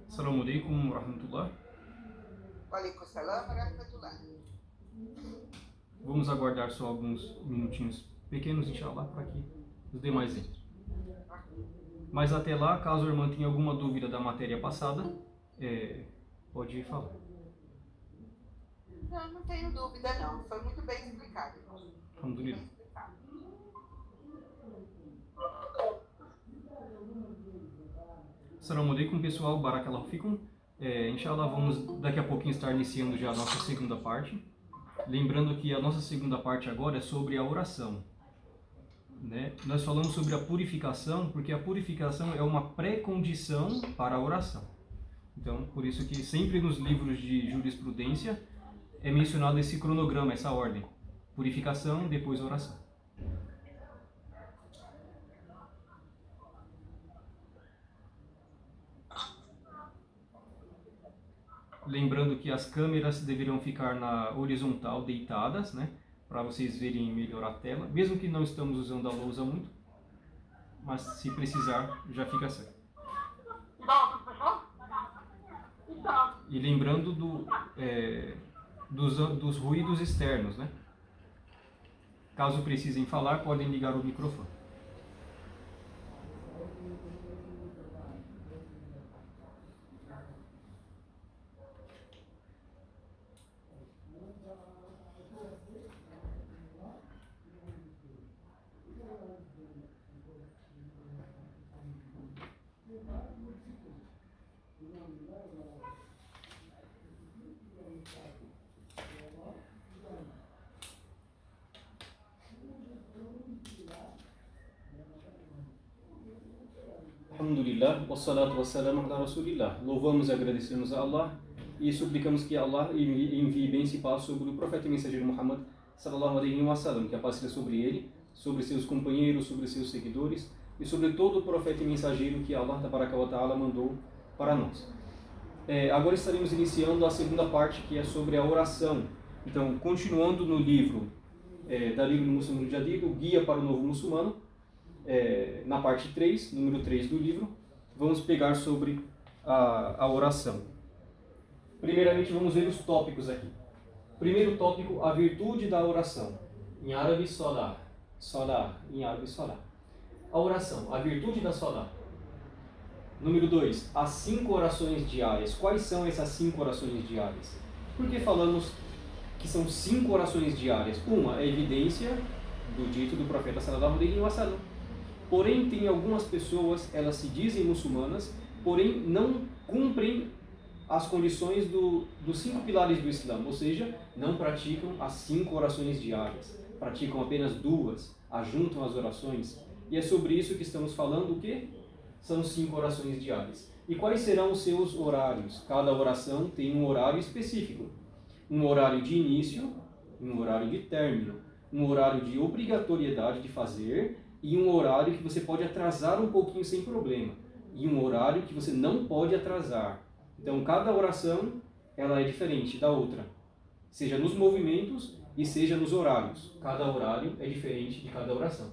Assalamu alaikum wa rahmatullah. Wa alaikum salam wa rahmatullah. Vamos aguardar só alguns minutinhos pequenos, inshallah, para que os demais entrem. Mas até lá, caso a irmã tenha alguma dúvida da matéria passada, pode falar. Não tenho dúvida não, foi muito bem explicado. Alhamdulillah. Assalamu alaikum, pessoal, barakallahu fikum. Inshallah, vamos daqui a pouquinho estar iniciando já a nossa segunda parte. Lembrando que a nossa segunda parte agora é sobre a oração. Né? Nós falamos sobre a purificação, porque a purificação é uma pré-condição para a oração. Então, por isso que sempre nos livros de jurisprudência é mencionado esse cronograma, essa ordem. Purificação, depois oração. Lembrando que as câmeras deveriam ficar na horizontal, deitadas, né? Para vocês verem melhor a tela. Mesmo que não estamos usando a lousa muito, mas se precisar, já fica certo. E lembrando dos ruídos externos, né? Caso precisem falar, podem ligar o microfone. Alhamdulillah, wassalatu wassalamu ala rasulillah. Louvamos e agradecemos a Allah e suplicamos que Allah envie bênção e paz sobre o profeta e mensageiro Muhammad sallallahu alaihi wa sallam, que a paz seja sobre ele, sobre seus companheiros, sobre seus seguidores e sobre todo o profeta e mensageiro que Allah tabaraka wa ta'ala mandou para nós. Agora estaremos iniciando a segunda parte, que é sobre a oração. Então, continuando no livro Dalil al-Muslim al-Jadid, o Guia para o Novo Muçulmano, na parte 3, número 3 do livro, vamos pegar sobre a oração. Primeiramente, vamos ver os tópicos aqui. Primeiro tópico, a virtude da oração. Em árabe, salah. Salah, em árabe, salah. A oração, a virtude da salah. Número 2, as 5 orações diárias. Quais são essas 5 orações diárias? Por que falamos que são 5 orações diárias? Uma é evidência do dito do profeta sallallahu alaihi wa sallam. Porém, tem algumas pessoas, elas se dizem muçulmanas, porém não cumprem as condições dos 5 pilares do Islã, ou seja, não praticam as 5 orações diárias, praticam apenas 2, ajuntam as orações, e é sobre isso que estamos falando, o quê? São 5 orações diárias. E quais serão os seus horários? Cada oração tem um horário específico, um horário de início, um horário de término, um horário de obrigatoriedade de fazer, e um horário que você pode atrasar um pouquinho sem problema, e um horário que você não pode atrasar. Então, cada oração ela é diferente da outra, seja nos movimentos e seja nos horários. Cada horário é diferente de cada oração.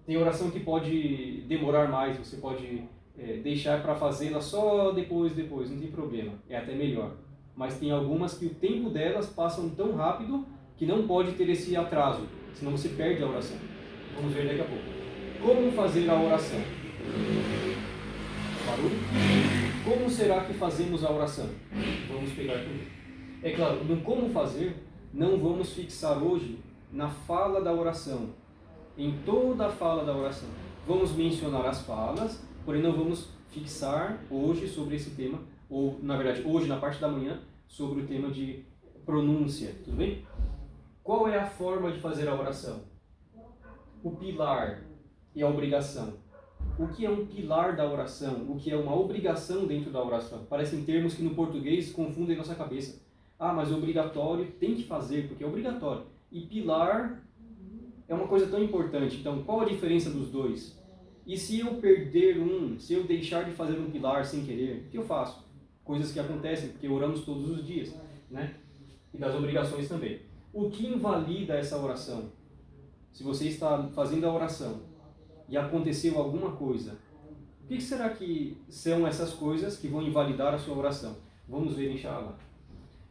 Tem oração que pode demorar mais, você pode deixar para fazê-la só depois, não tem problema, é até melhor. Mas tem algumas que o tempo delas passam tão rápido que não pode ter esse atraso, senão você perde a oração. Vamos ver daqui a pouco. Como fazer a oração? Barulho? Como será que fazemos a oração? Vamos pegar tudo. É claro, no como fazer, não vamos fixar hoje na fala da oração, em toda a fala da oração. Vamos mencionar as falas, porém não vamos fixar hoje sobre esse tema, ou na verdade hoje na parte da manhã, sobre o tema de pronúncia, tudo bem? Qual é a forma de fazer a oração? O pilar e a obrigação. O que é um pilar da oração? O que é uma obrigação dentro da oração? Parecem termos que no português confundem nossa cabeça. Ah, mas obrigatório tem que fazer, porque é obrigatório. E pilar é uma coisa tão importante. Então, qual a diferença dos dois? E se eu perder se eu deixar de fazer um pilar sem querer, o que eu faço? Coisas que acontecem, porque oramos todos os dias, né? E das obrigações também. O que invalida essa oração? Se você está fazendo a oração e aconteceu alguma coisa, o que será que são essas coisas que vão invalidar a sua oração? Vamos ver, inshallah.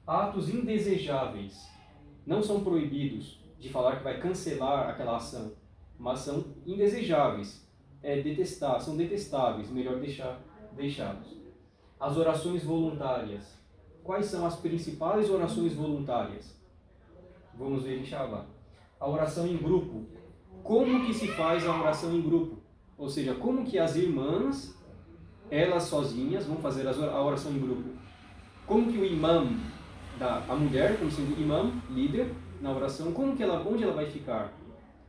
Atos indesejáveis não são proibidos de falar que vai cancelar aquela ação, mas são indesejáveis, são detestáveis, melhor deixá-los. As orações voluntárias. Quais são as principais orações voluntárias? Vamos ver, inshallah. A oração em grupo. Como que se faz a oração em grupo? Ou seja, como que as irmãs, elas sozinhas, vão fazer a oração em grupo? Como que o imam, a mulher, como sendo imam, líder, na oração, onde ela vai ficar?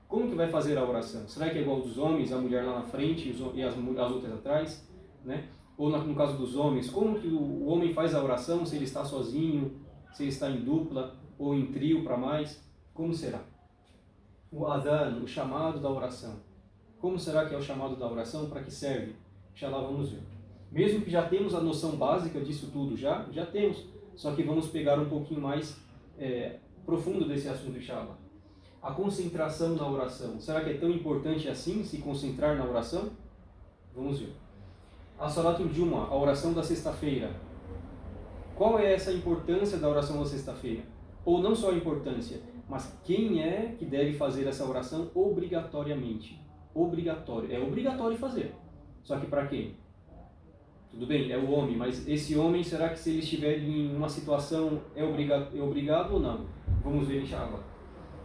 Como que vai fazer a oração? Será que é igual dos homens, a mulher lá na frente e as outras atrás? Né? Ou no caso dos homens, como que o homem faz a oração, se ele está sozinho, se ele está em dupla ou em trio para mais? Como será? O adhan, o chamado da oração. Como será que é o chamado da oração? Para que serve? Inshallah, vamos ver. Mesmo que já temos a noção básica disso tudo, já temos. Só que vamos pegar um pouquinho mais profundo desse assunto, inshallah. A concentração na oração. Será que é tão importante assim se concentrar na oração? Vamos ver. A Salatul Jumu'ah, a oração da sexta-feira. Qual é essa importância da oração da sexta-feira? Ou não só a importância, mas quem é que deve fazer essa oração obrigatoriamente? Obrigatório. É obrigatório fazer. Só que para quem? Tudo bem, é o homem, mas esse homem, será que se ele estiver em uma situação é obrigado ou não? Vamos ver, inshallah.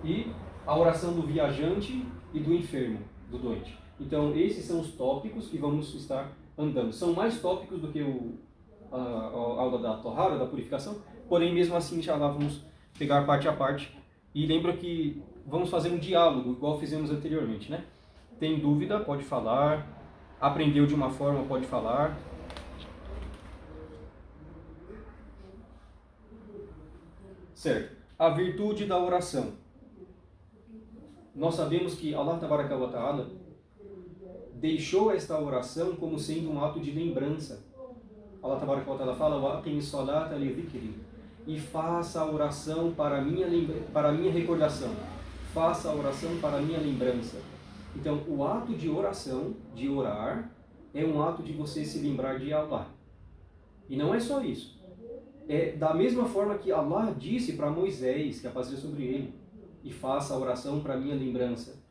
E a oração do viajante e do enfermo, do doente. Então, esses são os tópicos que vamos estar andando. São mais tópicos do que a aula da Tohara, da purificação, porém, mesmo assim, inshallah, vamos pegar parte a parte. E lembra que vamos fazer um diálogo, igual fizemos anteriormente, né? Tem dúvida, pode falar. Aprendeu de uma forma, pode falar. Certo. A virtude da oração. Nós sabemos que Allah Tabaraka wa Ta'ala deixou esta oração como sendo um ato de lembrança. Allah Tabaraka wa Ta'ala fala: "Wa aqimi salata li dhikri", e faça a oração para a minha recordação. Faça a oração para a minha lembrança. Então, o ato de oração, de orar, é um ato de você se lembrar de Allah. E não é só isso. É da mesma forma que Allah disse para Moisés, que a paz seja sobre ele, e faça a oração para a minha lembrança.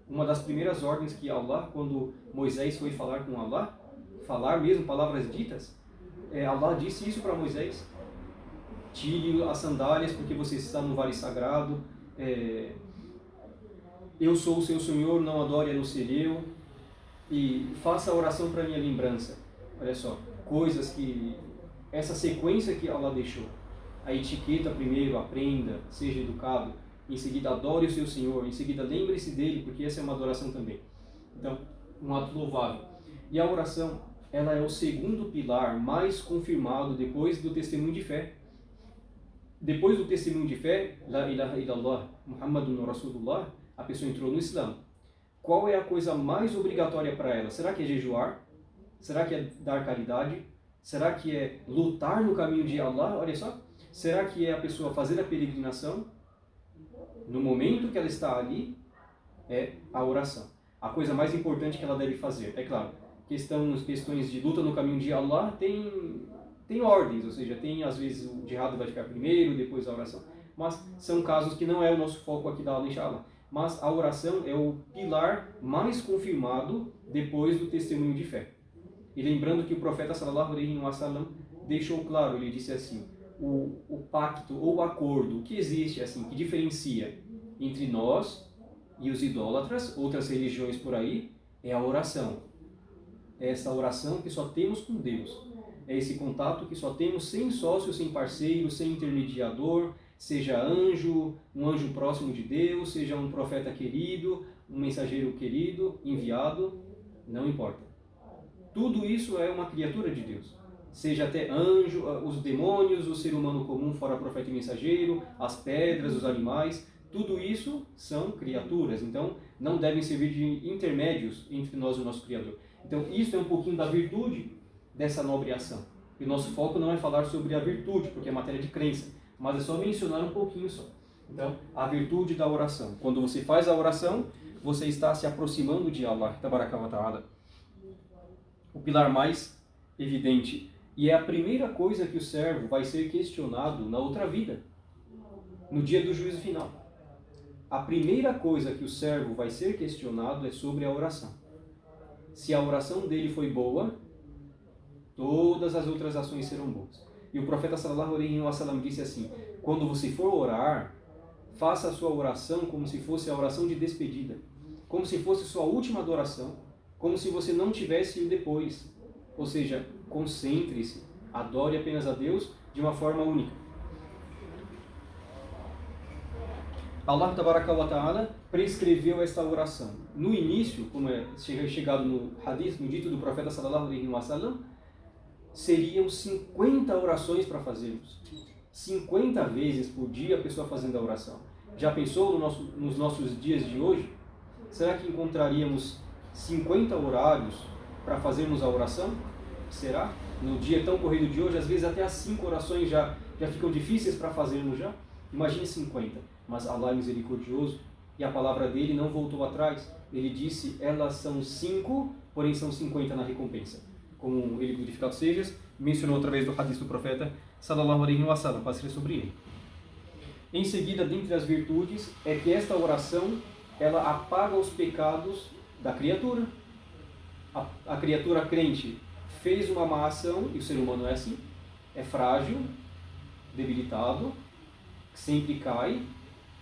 Uma das primeiras ordens que Allah, quando Moisés foi falar com Allah, falar mesmo palavras ditas, Allah disse isso para Moisés: tire as sandálias porque você está no vale sagrado, eu sou o seu Senhor, não adore a não ser eu, e faça a oração para a minha lembrança. Olha só, coisas que... essa sequência que Allah deixou. A etiqueta primeiro, aprenda, seja educado. Em seguida, adore o seu Senhor. Em seguida, lembre-se dele, porque essa é uma adoração também. Então, um ato louvável. E a oração, ela é o segundo pilar mais confirmado depois do testemunho de fé. Depois do testemunho de fé, La ilaha illallah, Muhammadun Rasulullah, a pessoa entrou no Islã. Qual é a coisa mais obrigatória para ela? Será que é jejuar? Será que é dar caridade? Será que é lutar no caminho de Allah? Olha só. Será que é a pessoa fazer a peregrinação? No momento que ela está ali, é a oração. A coisa mais importante que ela deve fazer. É claro, questões de luta no caminho de Allah tem ordens, ou seja, às vezes o jihad vai ficar primeiro, depois a oração. Mas são casos que não é o nosso foco aqui da aula, inshallah. Mas a oração é o pilar mais confirmado depois do testemunho de fé. E lembrando que o profeta sallallahu alaihi wasallam deixou claro, ele disse assim: o pacto ou o acordo que existe, assim, que diferencia entre nós e os idólatras, outras religiões por aí, é a oração. É essa oração que só temos com Deus. É esse contato que só temos sem sócio, sem parceiro, sem intermediador, seja anjo, um anjo próximo de Deus, seja um profeta querido, um mensageiro querido, enviado, não importa. Tudo isso é uma criatura de Deus. Seja até anjo, os demônios, o ser humano comum, fora profeta e mensageiro, as pedras, os animais, tudo isso são criaturas. Então, não devem servir de intermédios entre nós e o nosso Criador. Então, isso é um pouquinho da virtude dessa nobre ação. E o nosso foco não é falar sobre a virtude, porque é matéria de crença, mas é só mencionar um pouquinho só. Então, a virtude da oração. Quando você faz a oração, você está se aproximando de Allah, Tabaraka wa Ta'ala. O pilar mais evidente. E é a primeira coisa que o servo vai ser questionado na outra vida, no dia do juízo final. A primeira coisa que o servo vai ser questionado é sobre a oração. Se a oração dele foi boa, todas as outras ações serão boas. E o profeta sallallahu alaihi wasallam disse assim: quando você for orar, faça a sua oração como se fosse a oração de despedida, como se fosse sua última adoração, como se você não tivesse o depois. Ou seja, concentre-se, adore apenas a Deus de uma forma única. Allah Tabaraka wa Ta'ala prescreveu esta oração. No início, como é chegado no hadith, no dito do profeta sallallahu alaihi wasallam, seriam 50 orações para fazermos. 50 vezes por dia a pessoa fazendo a oração. Já pensou nos nossos dias de hoje? Será que encontraríamos 50 horários para fazermos a oração? Será? No dia tão corrido de hoje, às vezes até as 5 orações já ficam difíceis para fazermos já. Imagine 50. Mas Allah é misericordioso e a palavra dele não voltou atrás. Ele disse, elas são 5, porém são 50 na recompensa. Como ele, glorificado seja, mencionou através do hadith do profeta sallallahu alaihi wasallam, para ser sobre ele. Em seguida, dentre as virtudes, é que esta oração, ela apaga os pecados da criatura. A criatura crente fez uma má ação, e o ser humano é assim, é frágil, debilitado, sempre cai,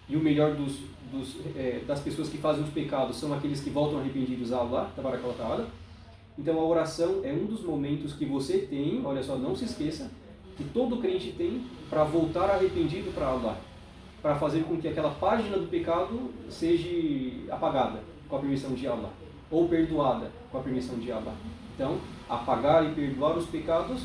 e o melhor das pessoas que fazem os pecados são aqueles que voltam arrependidos a Allah, Tabaraka wa Ta'ala. Então a oração é um dos momentos que você tem, olha só, não se esqueça, que todo crente tem para voltar arrependido para Allah, para fazer com que aquela página do pecado seja apagada com a permissão de Allah, ou perdoada com a permissão de Allah. Então, apagar e perdoar os pecados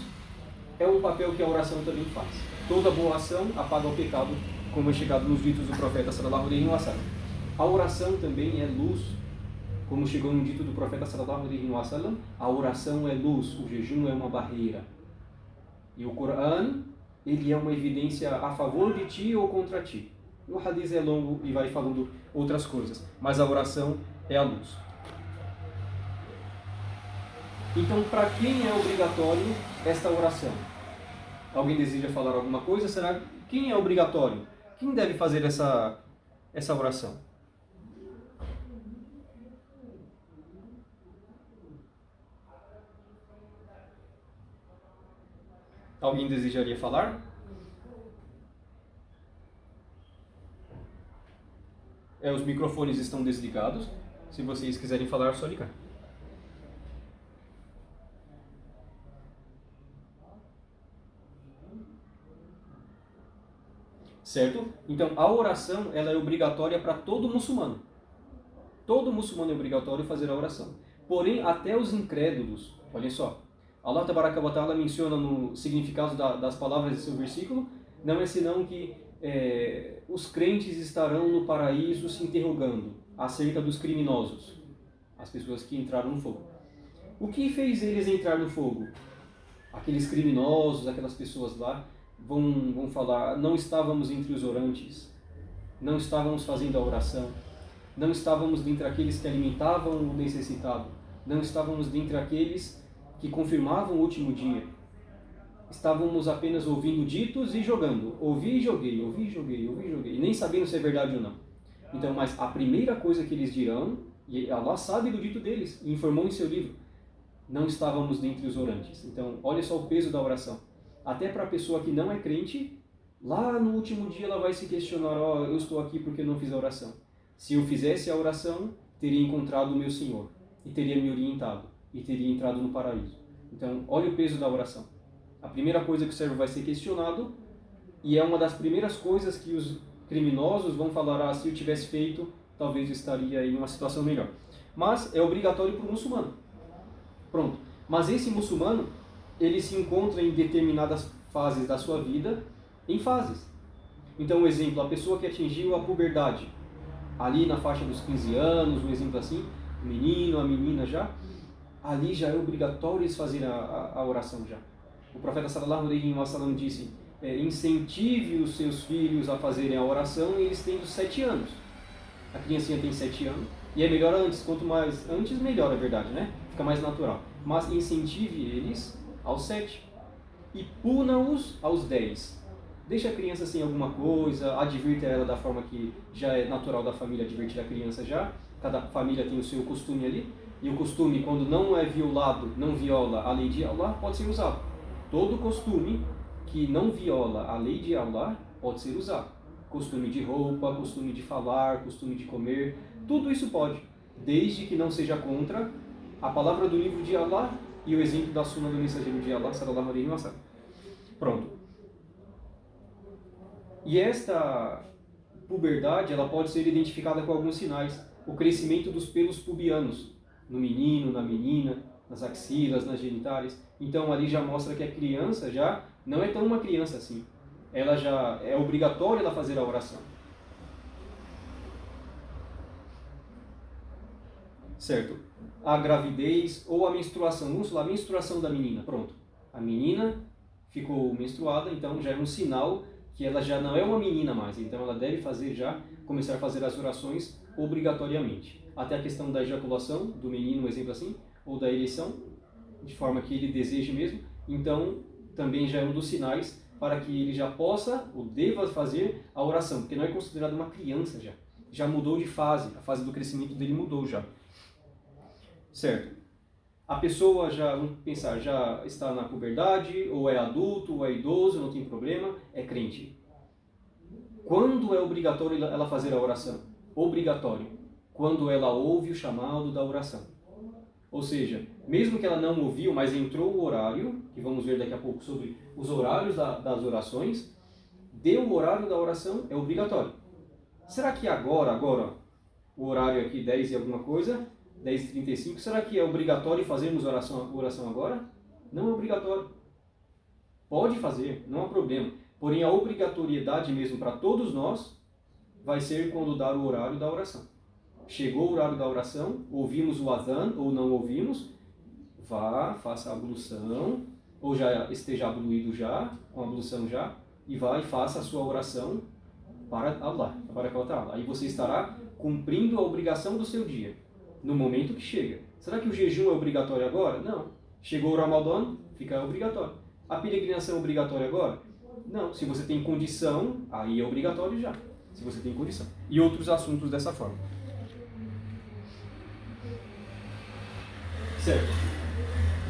é um papel que a oração também faz. Toda boa ação apaga o pecado, como é chegado nos ditos do profeta sallallahu alaihi wasallam. A oração também é luz, como chegou no dito do profeta sallallahu alaihi wasallam, a oração é luz, o jejum é uma barreira. E o Corão, ele é uma evidência a favor de ti ou contra ti. O hadith é longo e vai falando outras coisas, mas a oração é a luz. Então, para quem é obrigatório esta oração? Alguém deseja falar alguma coisa? Será quem é obrigatório? Quem deve fazer essa oração? Alguém desejaria falar? Os microfones estão desligados. Se vocês quiserem falar, é só ligar. Certo? Então, a oração ela é obrigatória para todo muçulmano. Todo muçulmano é obrigatório fazer a oração. Porém, até os incrédulos, olhem só, Allah Tabaraka wa Ta'ala menciona no significado das palavras de seu versículo, não é senão que os crentes estarão no paraíso se interrogando acerca dos criminosos, as pessoas que entraram no fogo. O que fez eles entrar no fogo? Aqueles criminosos, aquelas pessoas lá, vão falar, não estávamos entre os orantes, não estávamos fazendo a oração, não estávamos dentre aqueles que alimentavam o necessitado, não estávamos dentre aqueles que confirmavam o último dia. Estávamos apenas ouvindo ditos e jogando. Ouvi e joguei, ouvi e joguei, ouvi e joguei. E nem sabendo se é verdade ou não. Então, mas a primeira coisa que eles dirão, e Allah sabe do dito deles, e informou em seu livro, não estávamos dentre os orantes. Então, olha só o peso da oração. Até para a pessoa que não é crente, lá no último dia ela vai se questionar, eu estou aqui porque não fiz a oração. Se eu fizesse a oração, teria encontrado o meu Senhor, e teria me orientado, e teria entrado no paraíso. Então, olha o peso da oração. A primeira coisa que o servo vai ser questionado, e é uma das primeiras coisas que os criminosos vão falar, se eu tivesse feito, talvez eu estaria em uma situação melhor. Mas é obrigatório para o muçulmano. Pronto. Mas esse muçulmano, ele se encontra em determinadas fases da sua vida, em fases. Então, um exemplo, a pessoa que atingiu a puberdade, ali na faixa dos 15 anos, um exemplo assim, o menino, a menina já, ali já é obrigatório eles fazerem a oração já. O profeta sallallahu alaihi wasallam disse, incentive os seus filhos a fazerem a oração eles tendo 7 anos. A criancinha tem 7 anos e é melhor antes, quanto mais antes melhor, é verdade, né? Fica mais natural. Mas incentive eles aos 7 e puna-os aos 10. Deixa a criança sem alguma coisa, advirta ela da forma que já é natural da família advertir a criança já. Cada família tem o seu costume ali. E o costume, quando não é violado, não viola a lei de Allah, pode ser usado. Todo costume que não viola a lei de Allah pode ser usado. Costume de roupa, costume de falar, costume de comer, tudo isso pode, desde que não seja contra a palavra do livro de Allah e o exemplo da sunna do mensageiro de Allah, sallallahu alaihi wasallam. Pronto. E esta puberdade, ela pode ser identificada com alguns sinais. O crescimento dos pelos pubianos, no menino, na menina, nas axilas, nas genitais. Então ali já mostra que a criança já não é tão uma criança assim. Ela já é obrigatória ela fazer a oração. Certo? A gravidez ou a menstruação. Vamos lá, a menstruação da menina. Pronto. A menina ficou menstruada, então já é um sinal que ela já não é uma menina mais. Então ela deve começar a fazer as orações obrigatoriamente. Até a questão da ejaculação do menino, um exemplo assim, ou da ereção, de forma que ele deseje mesmo. Então também já é um dos sinais para que ele já possa ou deva fazer a oração, porque não é considerado uma criança já. Já mudou de fase, a fase do crescimento dele mudou já. Certo? A pessoa já, vamos pensar, já está na puberdade, ou é adulto, ou é idoso, não tem problema, é crente. Quando é obrigatório ela fazer a oração? Obrigatório. Quando ela ouve o chamado da oração. Ou seja, mesmo que ela não ouviu, mas entrou o horário, que vamos ver daqui a pouco sobre os horários das orações, deu o horário da oração, é obrigatório. Será que agora, o horário aqui 10 e alguma coisa, 10h35, será que é obrigatório fazermos oração agora? Não é obrigatório. Pode fazer, não há problema. Porém, a obrigatoriedade mesmo para todos nós vai ser quando dar o horário da oração. Chegou o horário da oração, ouvimos o adhan ou não ouvimos, vá, faça a ablução, ou já esteja abluído já, com a ablução já, e vá e faça a sua oração para Allah. Aí você estará cumprindo a obrigação do seu dia, no momento que chega. Será que o jejum é obrigatório agora? Não. Chegou o Ramadã, fica obrigatório. A peregrinação é obrigatória agora? Não. Se você tem condição, aí é obrigatório já. Se você tem condição. E outros assuntos dessa forma. Certo.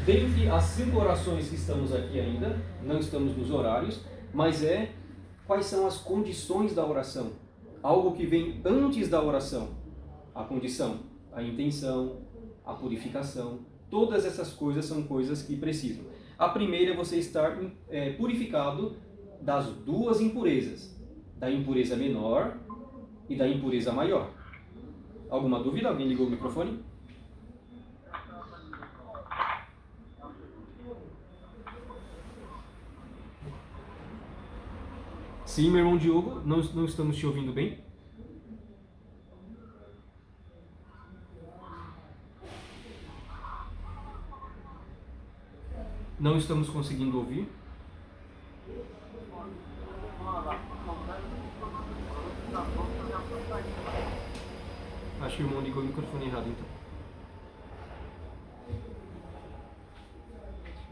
Dentre as 5 orações que estamos aqui ainda, não estamos nos horários, mas quais são as condições da oração? Algo que vem antes da oração. A condição, a intenção, a purificação, todas essas coisas são coisas que precisam. A primeira é você estar purificado das 2 impurezas, da impureza menor e da impureza maior. Alguma dúvida? Alguém ligou o microfone? Sim, meu irmão Diogo, não estamos te ouvindo bem? Não estamos conseguindo ouvir. Acho que o irmão ligou o microfone errado, então.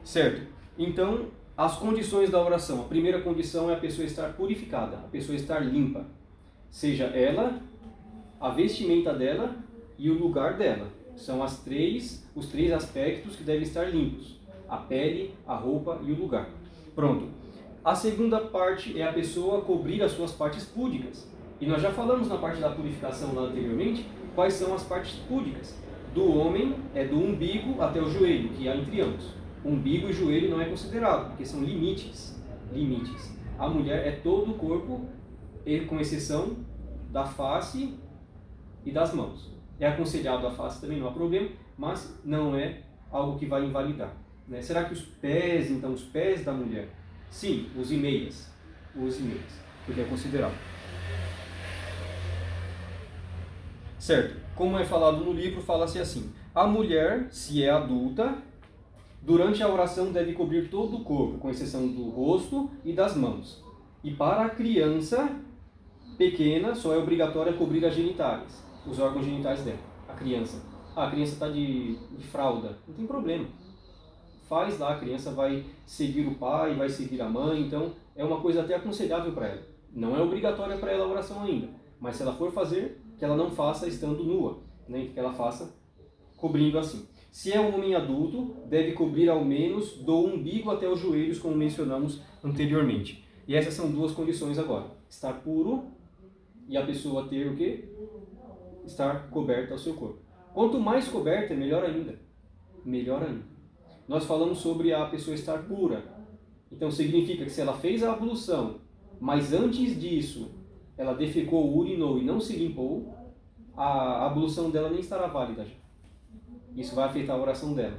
Certo. Então, as condições da oração. A primeira condição é a pessoa estar purificada, a pessoa estar limpa. Seja ela, a vestimenta dela e o lugar dela. São os 3 aspectos que devem estar limpos. A pele, a roupa e o lugar. Pronto. A segunda parte é a pessoa cobrir as suas partes púdicas. E nós já falamos na parte da purificação lá anteriormente, quais são as partes púdicas. Do homem é do umbigo até o joelho, que há entre ambos. Umbigo e joelho não é considerado, porque são limites. A mulher é todo o corpo, com exceção da face e das mãos. É aconselhado a face também, não há problema, mas não é algo que vai invalidar. Né? Será que os pés da mulher? Sim, os e-mails, porque é considerado. Certo, como é falado no livro, fala-se assim: a mulher, se é adulta, Durante a oração deve cobrir todo o corpo, com exceção do rosto e das mãos. E para a criança pequena, só é obrigatório cobrir as genitais, os órgãos genitais dela. A criança está de fralda, não tem problema. Faz lá, a criança vai seguir o pai, vai seguir a mãe, então é uma coisa até aconselhável para ela. Não é obrigatória para ela a oração ainda, mas se ela for fazer, que ela não faça estando nua, né? Que ela faça cobrindo assim. Se é um homem adulto, deve cobrir ao menos do umbigo até os joelhos, como mencionamos anteriormente. E essas são duas condições agora. Estar puro e a pessoa ter o quê? Estar coberta ao seu corpo. Quanto mais coberta, melhor ainda. Melhor ainda. Nós falamos sobre a pessoa estar pura. Então significa que se ela fez a ablução, mas antes disso ela defecou, urinou e não se limpou, a ablução dela nem estará válida já. Isso vai afetar a oração dela.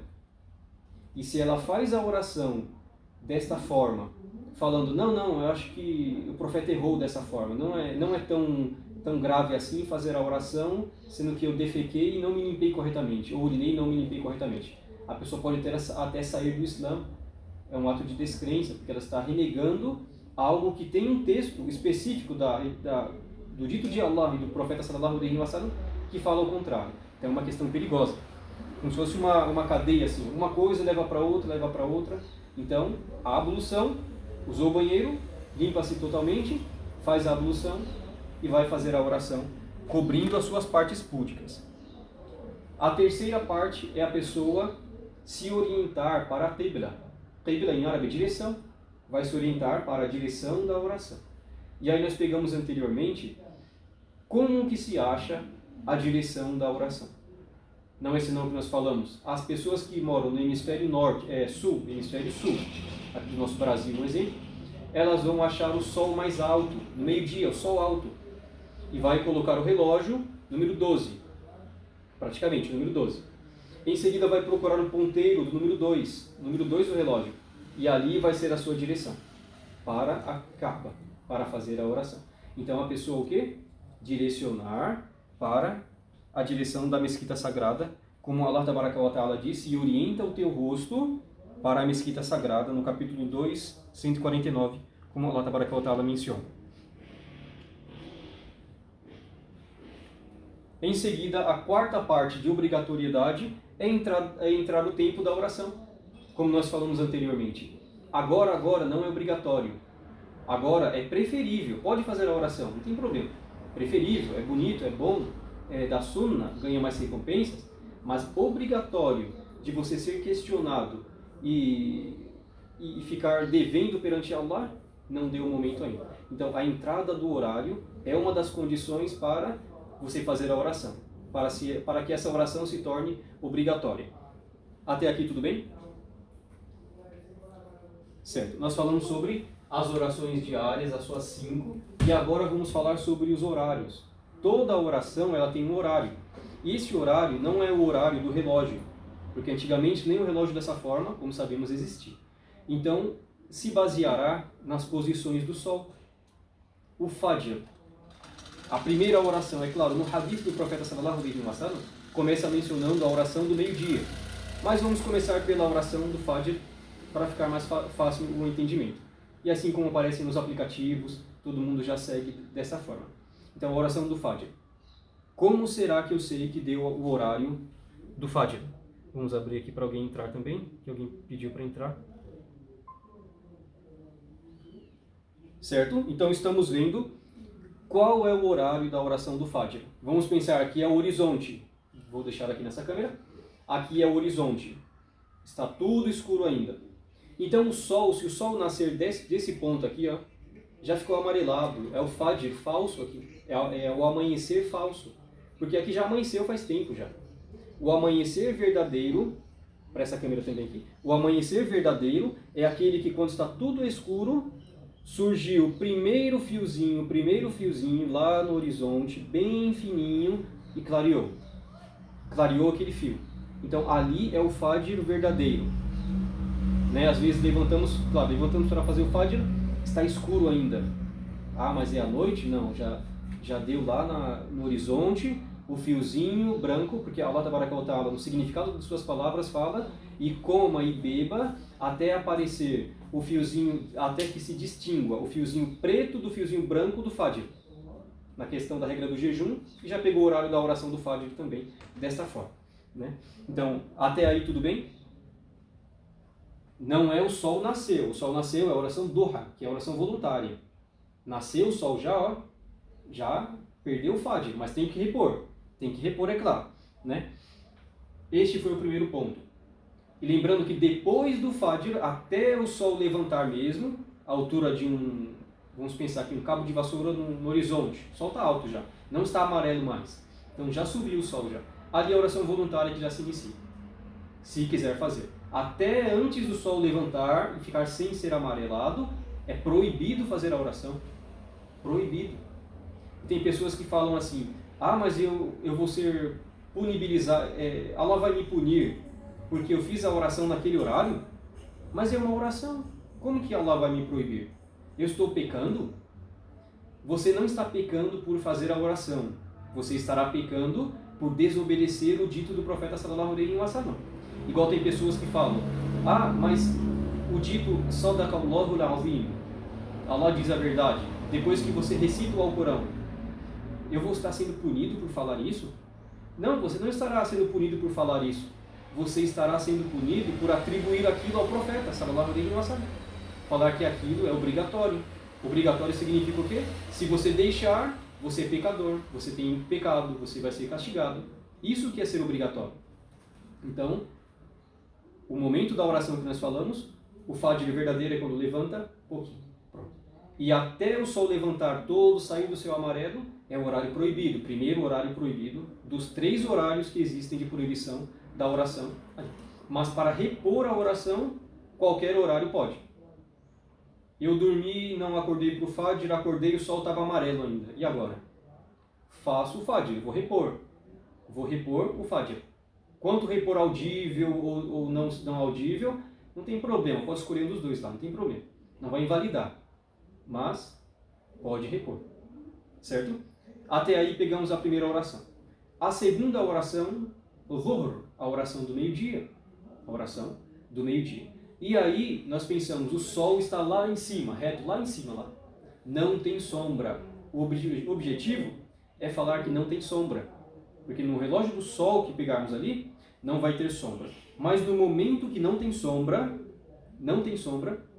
E se ela faz a oração desta forma, falando, não, eu acho que o profeta errou dessa forma, não é tão grave assim fazer a oração, sendo que eu defequei e não me limpei corretamente, ou urinei e não me limpei corretamente. A pessoa pode até sair do Islã, é um ato de descrença, porque ela está renegando algo que tem um texto específico do dito de Allah e do profeta sallallahu alaihi wasallam que fala o contrário. Então é uma questão perigosa. Como se fosse uma cadeia assim, uma coisa leva para outra. Então, a ablução, usou o banheiro, limpa-se totalmente, faz a ablução e vai fazer a oração, cobrindo as suas partes púdicas. A terceira parte é a pessoa se orientar para a qibla. Qibla em árabe é direção, vai se orientar para a direção da oração. E aí nós pegamos anteriormente como que se acha a direção da oração. Não é esse não que nós falamos. As pessoas que moram no hemisfério norte, hemisfério sul, aqui do nosso Brasil, um exemplo, elas vão achar o sol mais alto, no meio-dia, o sol alto, e vai colocar o relógio, número 12, praticamente, número 12. Em seguida vai procurar o ponteiro do número 2 do relógio, e ali vai ser a sua direção, para a Kaaba, para fazer a oração. Então a pessoa o quê? Direcionar para a direção da mesquita sagrada, como Allah Tabaraka wa Ta'ala disse, e orienta o teu rosto para a mesquita sagrada, no capítulo 2, 149, como Allah Tabaraka wa Ta'ala menciona. Em seguida, a quarta parte de obrigatoriedade é entrar no tempo da oração, como nós falamos anteriormente. Agora não é obrigatório. Agora é preferível, pode fazer a oração, não tem problema. Preferível, é bonito, é bom, é da sunna, ganha mais recompensas, mas obrigatório de você ser questionado e ficar devendo perante Allah, não deu o momento ainda. Então a entrada do horário é uma das condições para você fazer a oração, para que essa oração se torne obrigatória. Até aqui tudo bem? Certo, nós falamos sobre as orações diárias, as suas 5, e agora vamos falar sobre os horários. Toda oração ela tem um horário, e esse horário não é o horário do relógio, porque antigamente nem o relógio dessa forma, como sabemos, existia. Então, se baseará nas posições do sol. O Fajr, a primeira oração, é claro, no hadith do profeta sallallahu alaihi wasallam, começa mencionando a oração do meio-dia. Mas vamos começar pela oração do Fajr, para ficar mais fácil o entendimento. E assim como aparece nos aplicativos, todo mundo já segue dessa forma. Então, a oração do Fajr. Como será que eu sei que deu o horário do Fajr? Vamos abrir aqui para alguém entrar também, que alguém pediu para entrar. Certo? Então, estamos vendo qual é o horário da oração do Fajr. Vamos pensar aqui é o horizonte. Vou deixar aqui nessa câmera. Aqui é o horizonte. Está tudo escuro ainda. Então, o sol, se o sol nascer desse ponto aqui, ó, já ficou amarelado. É o Fajr falso aqui. É o amanhecer falso. Porque aqui já amanheceu faz tempo já. O amanhecer verdadeiro, para essa câmera também aqui, o amanhecer verdadeiro é aquele que quando está tudo escuro, surgiu o primeiro fiozinho lá no horizonte, bem fininho, e clareou. Clareou aquele fio. Então ali é o Fajr verdadeiro. Né? Às vezes levantamos para fazer o Fajr, está escuro ainda. Ah, mas é à noite? Não, já deu lá no horizonte, o fiozinho branco, porque Allah Tabaraka wa Ta'ala, no significado de suas palavras, fala: e coma e beba até aparecer o fiozinho, até que se distingua o fiozinho preto do fiozinho branco do Fajr. Na questão da regra do jejum, e já pegou o horário da oração do Fajr também, desta forma. Né? Então, até aí tudo bem? Não é o sol nasceu. O sol nasceu é a oração Duha, que é a oração voluntária. Nasceu o sol já perdeu o Fajr, mas tem que repor. Tem que repor, é claro. Né? Este foi o primeiro ponto. E lembrando que depois do Fajr, até o sol levantar mesmo, a altura de vamos pensar aqui, um cabo de vassoura no horizonte. O sol está alto já, não está amarelo mais. Então já subiu o sol já. Ali a oração voluntária que já se inicia, se quiser fazer. Até antes do sol levantar e ficar sem ser amarelado, é proibido fazer a oração. Proibido. Tem pessoas que falam assim: ah, mas eu vou ser punibilizado, Allah vai me punir porque eu fiz a oração naquele horário. Mas é uma oração. Como que Allah vai me proibir? Eu estou pecando? Você não está pecando por fazer a oração. Você estará pecando por desobedecer o dito do profeta sallallahu alaihi wasallam. Igual tem pessoas que falam: ah, mas o dito Sadaqallahu al-Azim, Allah diz a verdade, depois que você recita o Alcorão, eu vou estar sendo punido por falar isso? Não, você não estará sendo punido por falar isso. Você estará sendo punido por atribuir aquilo ao profeta sallallahu alaihi wasallam. Falar que aquilo é obrigatório. Obrigatório significa o quê? Se você deixar, você é pecador, você tem pecado, você vai ser castigado. Isso que é ser obrigatório. Então, o momento da oração que nós falamos, o Fajr verdadeiro é quando levanta pouquinho. Pronto. E até o sol levantar todo, sair do céu amarelo, é o horário proibido. Primeiro horário proibido dos 3 horários que existem de proibição da oração. Mas para repor a oração, qualquer horário pode. Eu dormi, não acordei para o Fajr, acordei e o sol estava amarelo ainda. E agora? Faço o Fajr, vou repor. Vou repor o Fajr. Quanto repor audível ou não audível, não tem problema. Pode escolher um dos dois lá, não tem problema. Não vai invalidar. Mas pode repor. Certo? Até aí pegamos a primeira oração. A segunda oração, o Dhuhr, a oração do meio-dia. A oração do meio-dia. E aí nós pensamos, o sol está lá em cima, reto lá em cima, lá. Não tem sombra. O objetivo é falar que não tem sombra. Porque no relógio do sol que pegarmos ali, não vai ter sombra. Mas no momento que não tem sombra,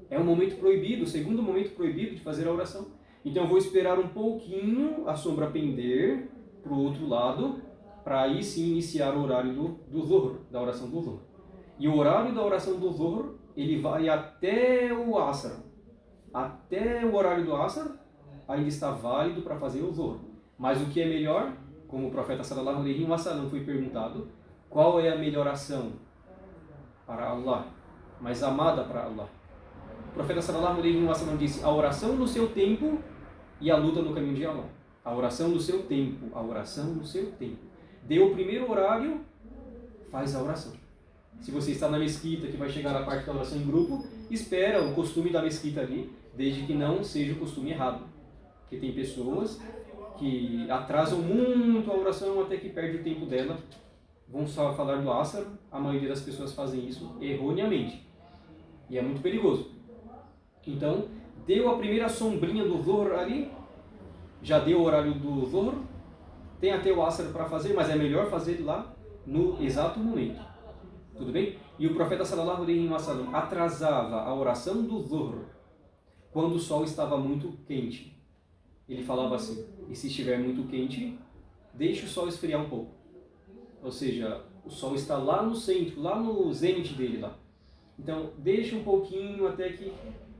é um momento proibido, o segundo momento proibido de fazer a oração. Então eu vou esperar um pouquinho a sombra pender para o outro lado, para aí sim iniciar o horário do Dhuhr, da oração do Dhuhr. E o horário da oração do Dhuhr, ele vai até o Asr. Até o horário do Asr, ainda está válido para fazer o Dhuhr. Mas o que é melhor, como o profeta sallallahu alaihi wasallam foi perguntado, qual é a melhor ação para Allah, mais amada para Allah? O profeta sallallahu alaihi wasallam disse: a oração no seu tempo e a luta no caminho de Allah. A oração no seu tempo, a oração no seu tempo. Deu o primeiro horário, faz a oração. Se você está na mesquita, que vai chegar a parte da oração em grupo, espera o costume da mesquita ali, desde que não seja o costume errado. Porque tem pessoas que atrasam muito a oração até que perde o tempo dela. Vão só falar do Asr, a maioria das pessoas fazem isso erroneamente. E é muito perigoso. Então, deu a primeira sombrinha do Dhuhr ali, já deu o horário do Dhuhr, tem até o Asr para fazer, mas é melhor fazer lá no exato momento. Tudo bem? E o profeta sallallahu alaihi wasallam atrasava a oração do Dhuhr quando o sol estava muito quente. Ele falava assim: e se estiver muito quente, deixe o sol esfriar um pouco. Ou seja, o sol está lá no centro, lá no zênite dele lá. Então, deixa um pouquinho até que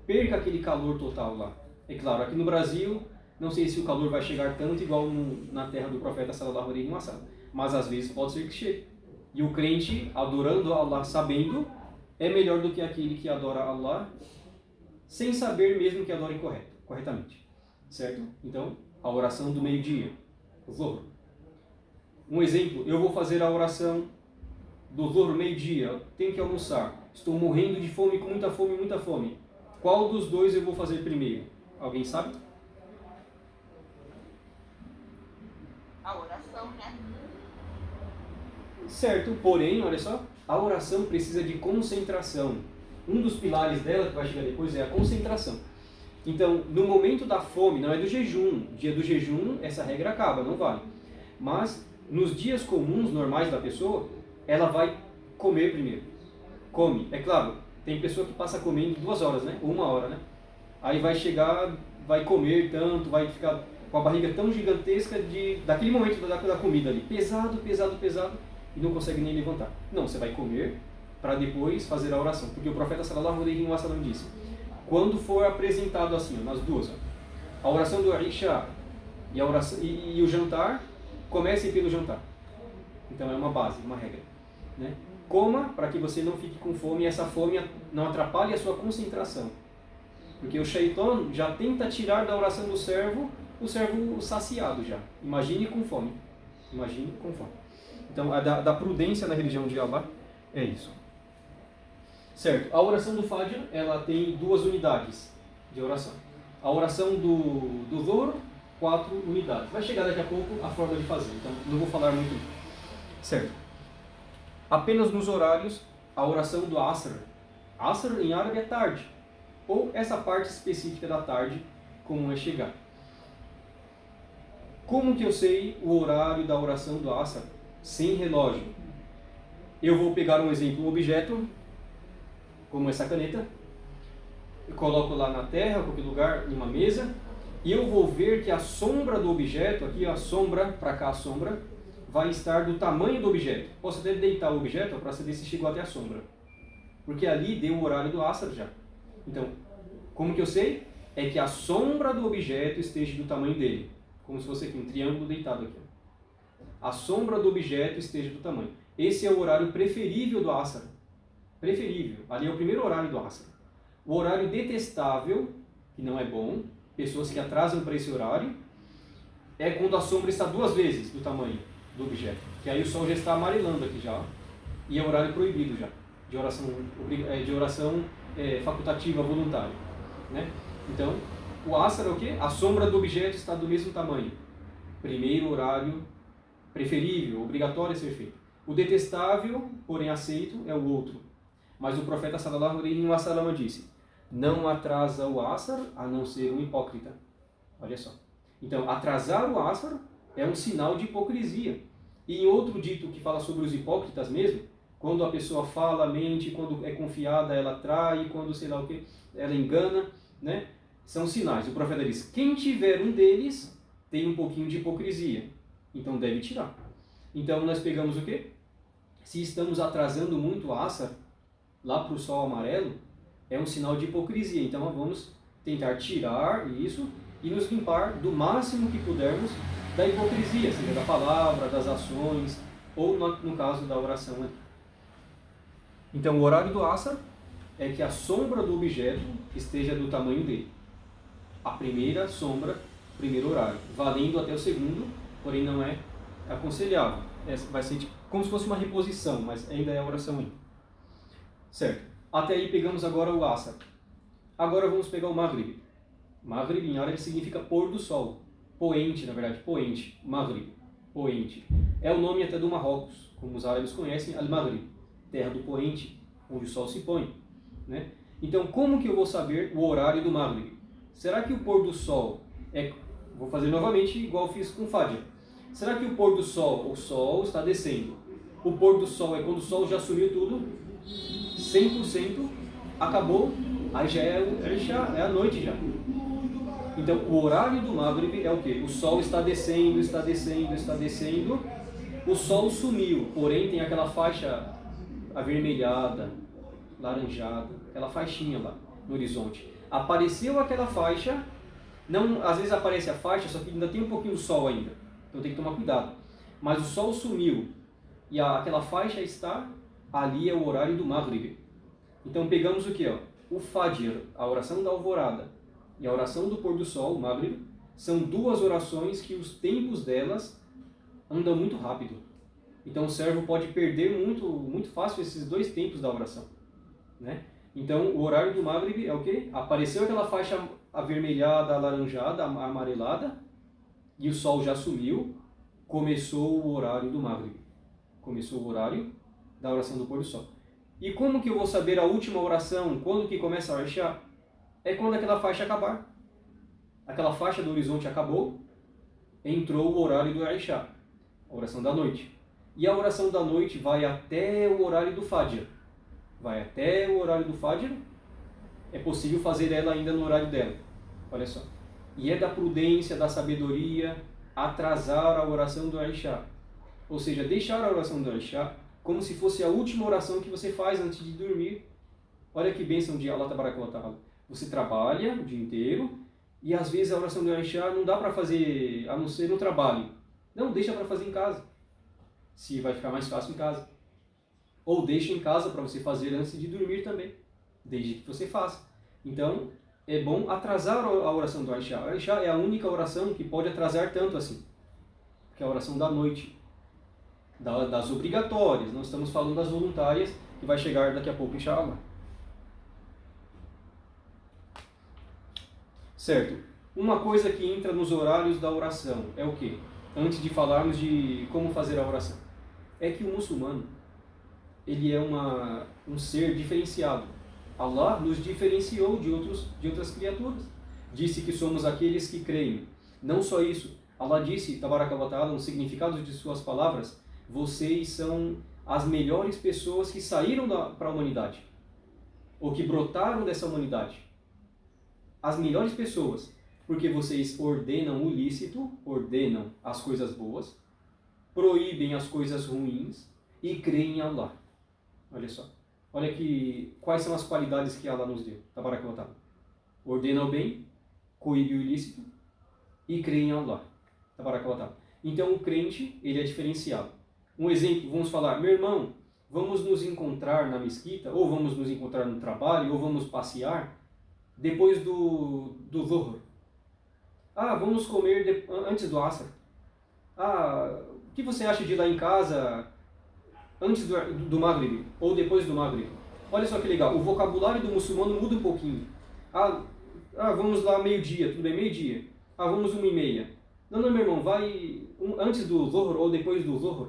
perca aquele calor total lá. É claro, aqui no Brasil, não sei se o calor vai chegar tanto igual na terra do profeta sallallahu alaihi wasallam, mas às vezes pode ser que chegue. E o crente, adorando Allah sabendo, é melhor do que aquele que adora Allah sem saber mesmo que adora corretamente. Certo? Então, a oração do meio-dia, o Dhuhr. Um exemplo, eu vou fazer a oração do Dhuhr meio-dia, tenho que almoçar, estou morrendo de fome, com muita fome, muita fome. Qual dos dois eu vou fazer primeiro? Alguém sabe? A oração, né? né? Certo, porém, olha só, a oração precisa de concentração. Um dos pilares dela, que vai chegar depois, é a concentração. Então, no momento da fome, não é do jejum. Dia do jejum, essa regra acaba, não vale. Mas, nos dias comuns, normais da pessoa, ela vai comer primeiro. Come. É claro, tem pessoa que passa comendo 2 horas, né? Ou 1 hora, né? Aí vai chegar, vai comer tanto, vai ficar com a barriga tão gigantesca daquele momento da comida ali. Pesado, pesado, pesado, e não consegue nem levantar. Não, você vai comer para depois fazer a oração. Porque o profeta sallallahu alaihi wasallam disse, quando for apresentado assim, nas duas, a oração do Isha e, e o jantar, comecem pelo jantar. Então é uma base, uma regra. Né? Coma para que você não fique com fome e essa fome não atrapalhe a sua concentração. Porque o Shaitan já tenta tirar da oração do servo o servo saciado já. Imagine com fome. Imagine com fome. Então, da prudência na religião de Allah é isso. Certo. A oração do Fajr, ela tem 2 unidades de oração. A oração do Dhuhr, 4 unidades. Vai chegar daqui a pouco a forma de fazer, então não vou falar muito. Certo. Apenas nos horários, a oração do Asr. Asr em árabe é tarde. Ou essa parte específica da tarde, como é chegar. Como que eu sei o horário da oração do Asr? Sem relógio. Eu vou pegar um exemplo, um objeto, como essa caneta, eu coloco lá na terra, em qualquer lugar, em uma mesa, e eu vou ver que a sombra do objeto, aqui a sombra, para cá a sombra, vai estar do tamanho do objeto. Posso até deitar o objeto para saber se chegou até a sombra. Porque ali deu o horário do Asr já. Então, como que eu sei? É que a sombra do objeto esteja do tamanho dele. Como se fosse aqui, um triângulo deitado aqui. A sombra do objeto esteja do tamanho. Esse é o horário preferível do Asr. Preferível. Ali é o primeiro horário do Asr. O horário detestável, que não é bom, pessoas que atrasam para esse horário, é quando a sombra está 2 vezes do tamanho do objeto. Que aí o sol já está amarelando aqui já. E é horário proibido já. De oração facultativa, voluntária. Né? Então, o Asr é o quê? A sombra do objeto está do mesmo tamanho. Primeiro horário preferível, obrigatório a ser feito. O detestável, porém aceito, é o outro. Mas o profeta sallallahu alaihi wasallam disse, não atrasa o Asr a não ser um hipócrita. Olha só. Então, atrasar o Asr é um sinal de hipocrisia. E em outro dito que fala sobre os hipócritas mesmo, quando a pessoa fala, mente, quando é confiada, ela trai, quando sei lá o que, ela engana, né? São sinais. O profeta diz, quem tiver um deles tem um pouquinho de hipocrisia. Então deve tirar. Então nós pegamos o quê? Se estamos atrasando muito o Asr, lá para o sol amarelo, é um sinal de hipocrisia. Então vamos tentar tirar isso e nos limpar do máximo que pudermos da hipocrisia, seja da palavra, das ações, ou no caso da oração. Né? Então o horário do Asr é que a sombra do objeto esteja do tamanho dele. A primeira sombra, primeiro horário, valendo até o segundo, porém não é aconselhável. Vai ser tipo, como se fosse uma reposição, mas ainda é a oração aí. Certo. Até aí pegamos agora o Asr. Agora vamos pegar o Maghrib. Maghrib em árabe significa pôr do sol. Poente, na verdade, poente. Maghrib. Poente. É o nome até do Marrocos, como os árabes conhecem, Al-Maghrib. Terra do poente, onde o sol se põe. Né? Então, como que eu vou saber o horário do Maghrib? Será que o pôr do sol é... Vou fazer novamente igual fiz com o Fajr. Será que o pôr do sol, o sol está descendo? O pôr do sol é quando o sol já sumiu tudo, 100%, acabou, aí já é a noite já. Então, o horário do Maghrib é o quê? O sol está descendo, está descendo, está descendo, o sol sumiu, porém tem aquela faixa avermelhada, laranjada, aquela faixinha lá no horizonte. Apareceu aquela faixa, não, às vezes aparece a faixa, só que ainda tem um pouquinho do sol ainda, então tem que tomar cuidado. Mas o sol sumiu e aquela faixa está, ali é o horário do Maghrib. Então pegamos o que? O Fajr, a oração da alvorada, e a oração do pôr do sol, o Maghrib, são 2 orações que os tempos delas andam muito rápido. Então o servo pode perder muito fácil esses 2 tempos da oração. Né? Então o horário do Maghrib é o quê? Apareceu aquela faixa avermelhada, alaranjada, amarelada, e o sol já sumiu, começou o horário do Maghrib. Começou o horário da oração do pôr do sol. E como que eu vou saber a última oração, quando que começa a Isha? É quando aquela faixa acabar. Aquela faixa do horizonte acabou, entrou o horário do Isha, a oração da noite. E a oração da noite vai até o horário do Fajr. Vai até o horário do Fajr. É possível fazer ela ainda no horário dela. Olha só. E é da prudência, da sabedoria, atrasar a oração do Isha. Ou seja, deixar a oração do Isha como se fosse a última oração que você faz antes de dormir. Olha que bênção de Allah Tabaraka wa Ta'ala. Você trabalha o dia inteiro e às vezes a oração do Isha não dá para fazer a não ser no trabalho. Não, deixa para fazer em casa. Se vai ficar mais fácil em casa. Ou deixa em casa para você fazer antes de dormir também, desde que você faça. Então, é bom atrasar a oração do Isha. A Isha é a única oração que pode atrasar tanto assim, que é a oração da noite, das obrigatórias. Não estamos falando das voluntárias, que vai chegar daqui a pouco, inshallah. Certo. Uma coisa que entra nos horários da oração é o quê? Antes de falarmos de como fazer a oração. É que o muçulmano, ele é um ser diferenciado. Allah nos diferenciou de outras criaturas. Disse que somos aqueles que creem. Não só isso. Allah disse, Tabaraka wa Ta'ala, no significado de suas palavras, vocês são as melhores pessoas que saíram para a humanidade. Ou que brotaram dessa humanidade. As melhores pessoas. Porque vocês ordenam o lícito, ordenam as coisas boas, proíbem as coisas ruins e creem em Allah. Olha só. Olha quais são as qualidades que Allah nos deu. Tabaraka wa Ta'ala. Ordena o bem, coíbe o ilícito e crê em Allah. Tabaraka wa Ta'ala. Então o crente, ele é diferenciado. Um exemplo, vamos falar, meu irmão, vamos nos encontrar na mesquita, ou vamos nos encontrar no trabalho, ou vamos passear depois do Dhuhr. Vamos comer antes do Asr. O que você acha de ir lá em casa antes do Maghrib ou depois do Maghrib? Olha só que legal, o vocabulário do muçulmano muda um pouquinho. Vamos lá meio-dia, tudo bem, meio-dia. Vamos 1h30. Não, meu irmão, vai antes do Dhuhr ou depois do Dhuhr,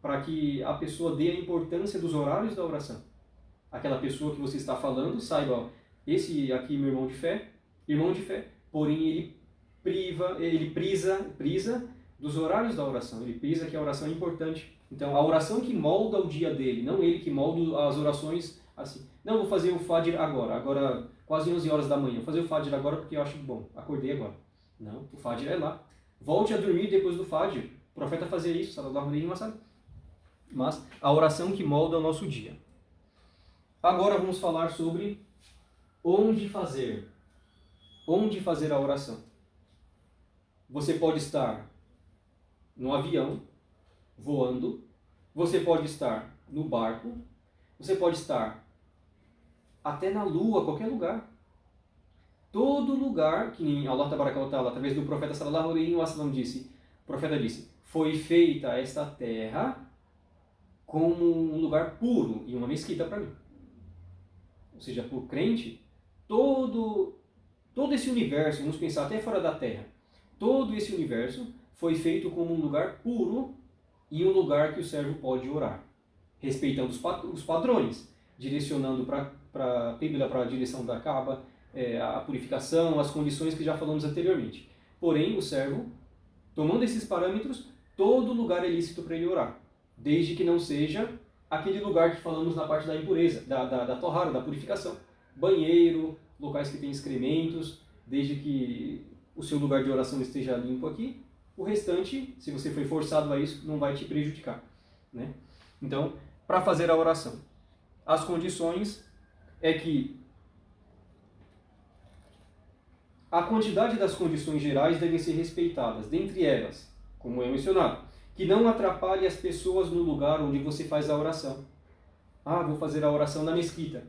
para que a pessoa dê a importância dos horários da oração. Aquela pessoa que você está falando saiba, esse aqui meu irmão de fé, porém ele prisa dos horários da oração, ele prisa que a oração é importante. Então, a oração que molda o dia dele, não ele que molda as orações assim. Não, vou fazer o Fajr agora quase 11 horas da manhã, vou fazer o Fajr agora porque eu acho bom, acordei agora. Não, o Fajr é lá. Volte a dormir depois do Fajr. O profeta fazia isso, sallallahu alaihi wasallam. Mas a oração que molda o nosso dia. Agora vamos falar sobre onde fazer a oração. Você pode estar no avião, voando, você pode estar no barco, você pode estar até na lua, qualquer lugar. Todo lugar, que nem Allah Tabaraka wa Ta'ala, através do profeta sallallahu alaihi wasallam disse, o profeta disse, foi feita esta terra como um lugar puro e uma mesquita para mim. Ou seja, para o crente, todo esse universo, vamos pensar até fora da terra, todo esse universo foi feito como um lugar puro e um lugar que o servo pode orar, respeitando os padrões, direcionando para a direção da Kaaba, a purificação, as condições que já falamos anteriormente. Porém, o servo, tomando esses parâmetros, todo lugar é lícito para ele orar, desde que não seja aquele lugar que falamos na parte da impureza, da torrara, da purificação. Banheiro, locais que têm excrementos, desde que o seu lugar de oração esteja limpo aqui, o restante, se você foi forçado a isso, não vai te prejudicar, né? Então, para fazer a oração, as condições é que a quantidade das condições gerais devem ser respeitadas, dentre elas, como é mencionado, que não atrapalhe as pessoas no lugar onde você faz a oração. Vou fazer a oração na mesquita.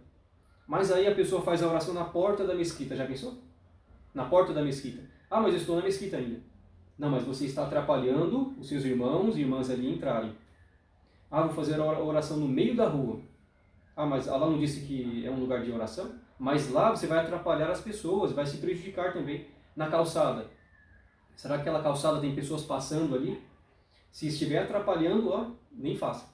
Mas aí a pessoa faz a oração na porta da mesquita, já pensou? Na porta da mesquita. Mas eu estou na mesquita ainda. Não, mas você está atrapalhando os seus irmãos e irmãs ali entrarem. Vou fazer a oração no meio da rua. Mas Allah não disse que é um lugar de oração? Mas lá você vai atrapalhar as pessoas, vai se prejudicar também. Na calçada. Será que aquela calçada tem pessoas passando ali? Se estiver atrapalhando, ó, nem faça.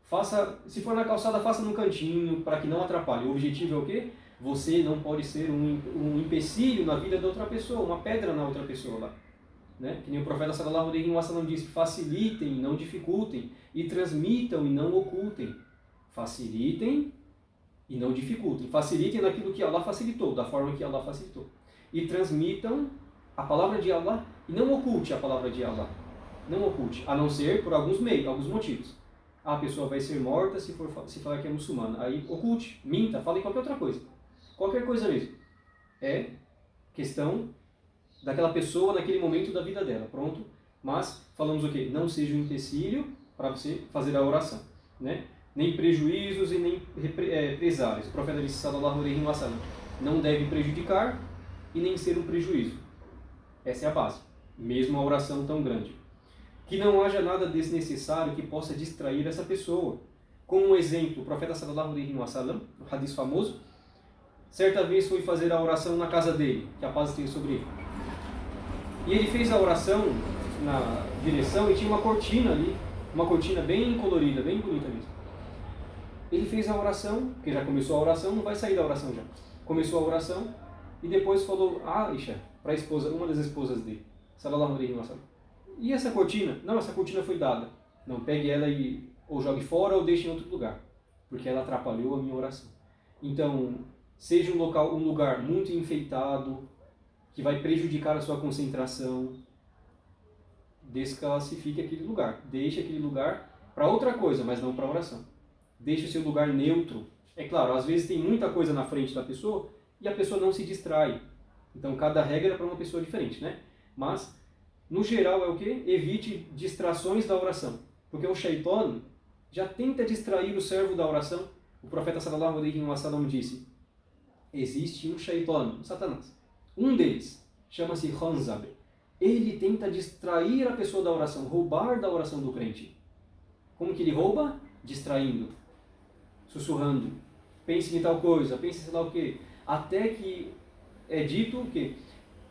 Faça, se for na calçada, faça no cantinho, para que não atrapalhe. O objetivo é o quê? Você não pode ser um empecilho na vida da outra pessoa, uma pedra na outra pessoa lá. Né? Que nem o profeta sallallahu alaihi wasallam disse, facilitem, não dificultem, e transmitam e não ocultem. Facilitem e não dificultem. Facilitem naquilo que Allah facilitou, da forma que Allah facilitou. E transmitam a palavra de Allah e não oculte a palavra de Allah. Não oculte, a não ser por alguns meios, alguns motivos. A pessoa vai ser morta se falar que é muçulmana. Aí oculte, minta, fale qualquer outra coisa. Qualquer coisa mesmo. É questão daquela pessoa naquele momento da vida dela. Pronto? Mas falamos o quê? Não seja um empecilho para você fazer a oração. Né? Nem prejuízos e nem represálias. O profeta disse, sallallahu alaihi wasallam, não deve prejudicar e nem ser um prejuízo. Essa é a base. Mesmo a oração tão grande. Que não haja nada desnecessário que possa distrair essa pessoa. Como um exemplo, o profeta sallallahu alaihi wasallam, um hadith famoso, certa vez foi fazer a oração na casa dele, que a paz esteja sobre ele. E ele fez a oração na direção e tinha uma cortina ali, uma cortina bem colorida, bem bonita mesmo. Ele fez a oração, porque já começou a oração, não vai sair da oração já. Começou a oração e depois falou Aisha, para a esposa, uma das esposas dele, sallallahu alaihi wasallam. E essa cortina? Não, essa cortina foi dada. Não, pegue ela e ou jogue fora ou deixe em outro lugar, porque ela atrapalhou a minha oração. Então, seja um lugar muito enfeitado, que vai prejudicar a sua concentração, desclassifique aquele lugar. Deixe aquele lugar para outra coisa, mas não para oração. Deixe o seu lugar neutro. É claro, às vezes tem muita coisa na frente da pessoa e a pessoa não se distrai. Então, cada regra é para uma pessoa diferente, né? Mas, no geral, é o quê? Evite distrações da oração. Porque o Shaitan já tenta distrair o servo da oração. O profeta sallallahu alaihi wasallam disse, existe um Shaitan, um Satanás. Um deles chama-se Khanzab. Ele tenta distrair a pessoa da oração, roubar da oração do crente. Como que ele rouba? Distraindo, sussurrando. Pense em tal coisa, pense em sei lá o quê. Até que é dito que,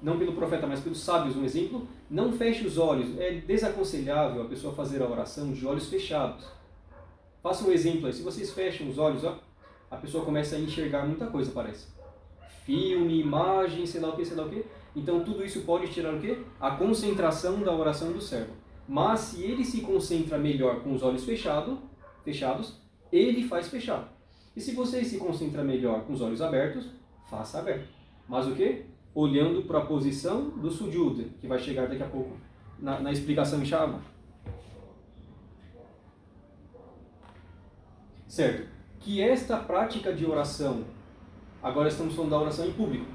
não pelo profeta, mas pelos sábios, um exemplo, não feche os olhos. É desaconselhável a pessoa fazer a oração de olhos fechados. Faça um exemplo aí. Se vocês fecham os olhos, ó, a pessoa começa a enxergar muita coisa, parece. Filme, imagem, sei lá o que, sei lá o que. Então tudo isso pode tirar o quê? A concentração da oração do servo. Mas se ele se concentra melhor com os olhos fechados, ele faz fechado. E se você se concentra melhor com os olhos abertos, faça aberto. Mas o quê? Olhando para a posição do sujud, que vai chegar daqui a pouco na explicação inshallah. Certo? Que esta prática de oração, agora estamos falando da oração em público,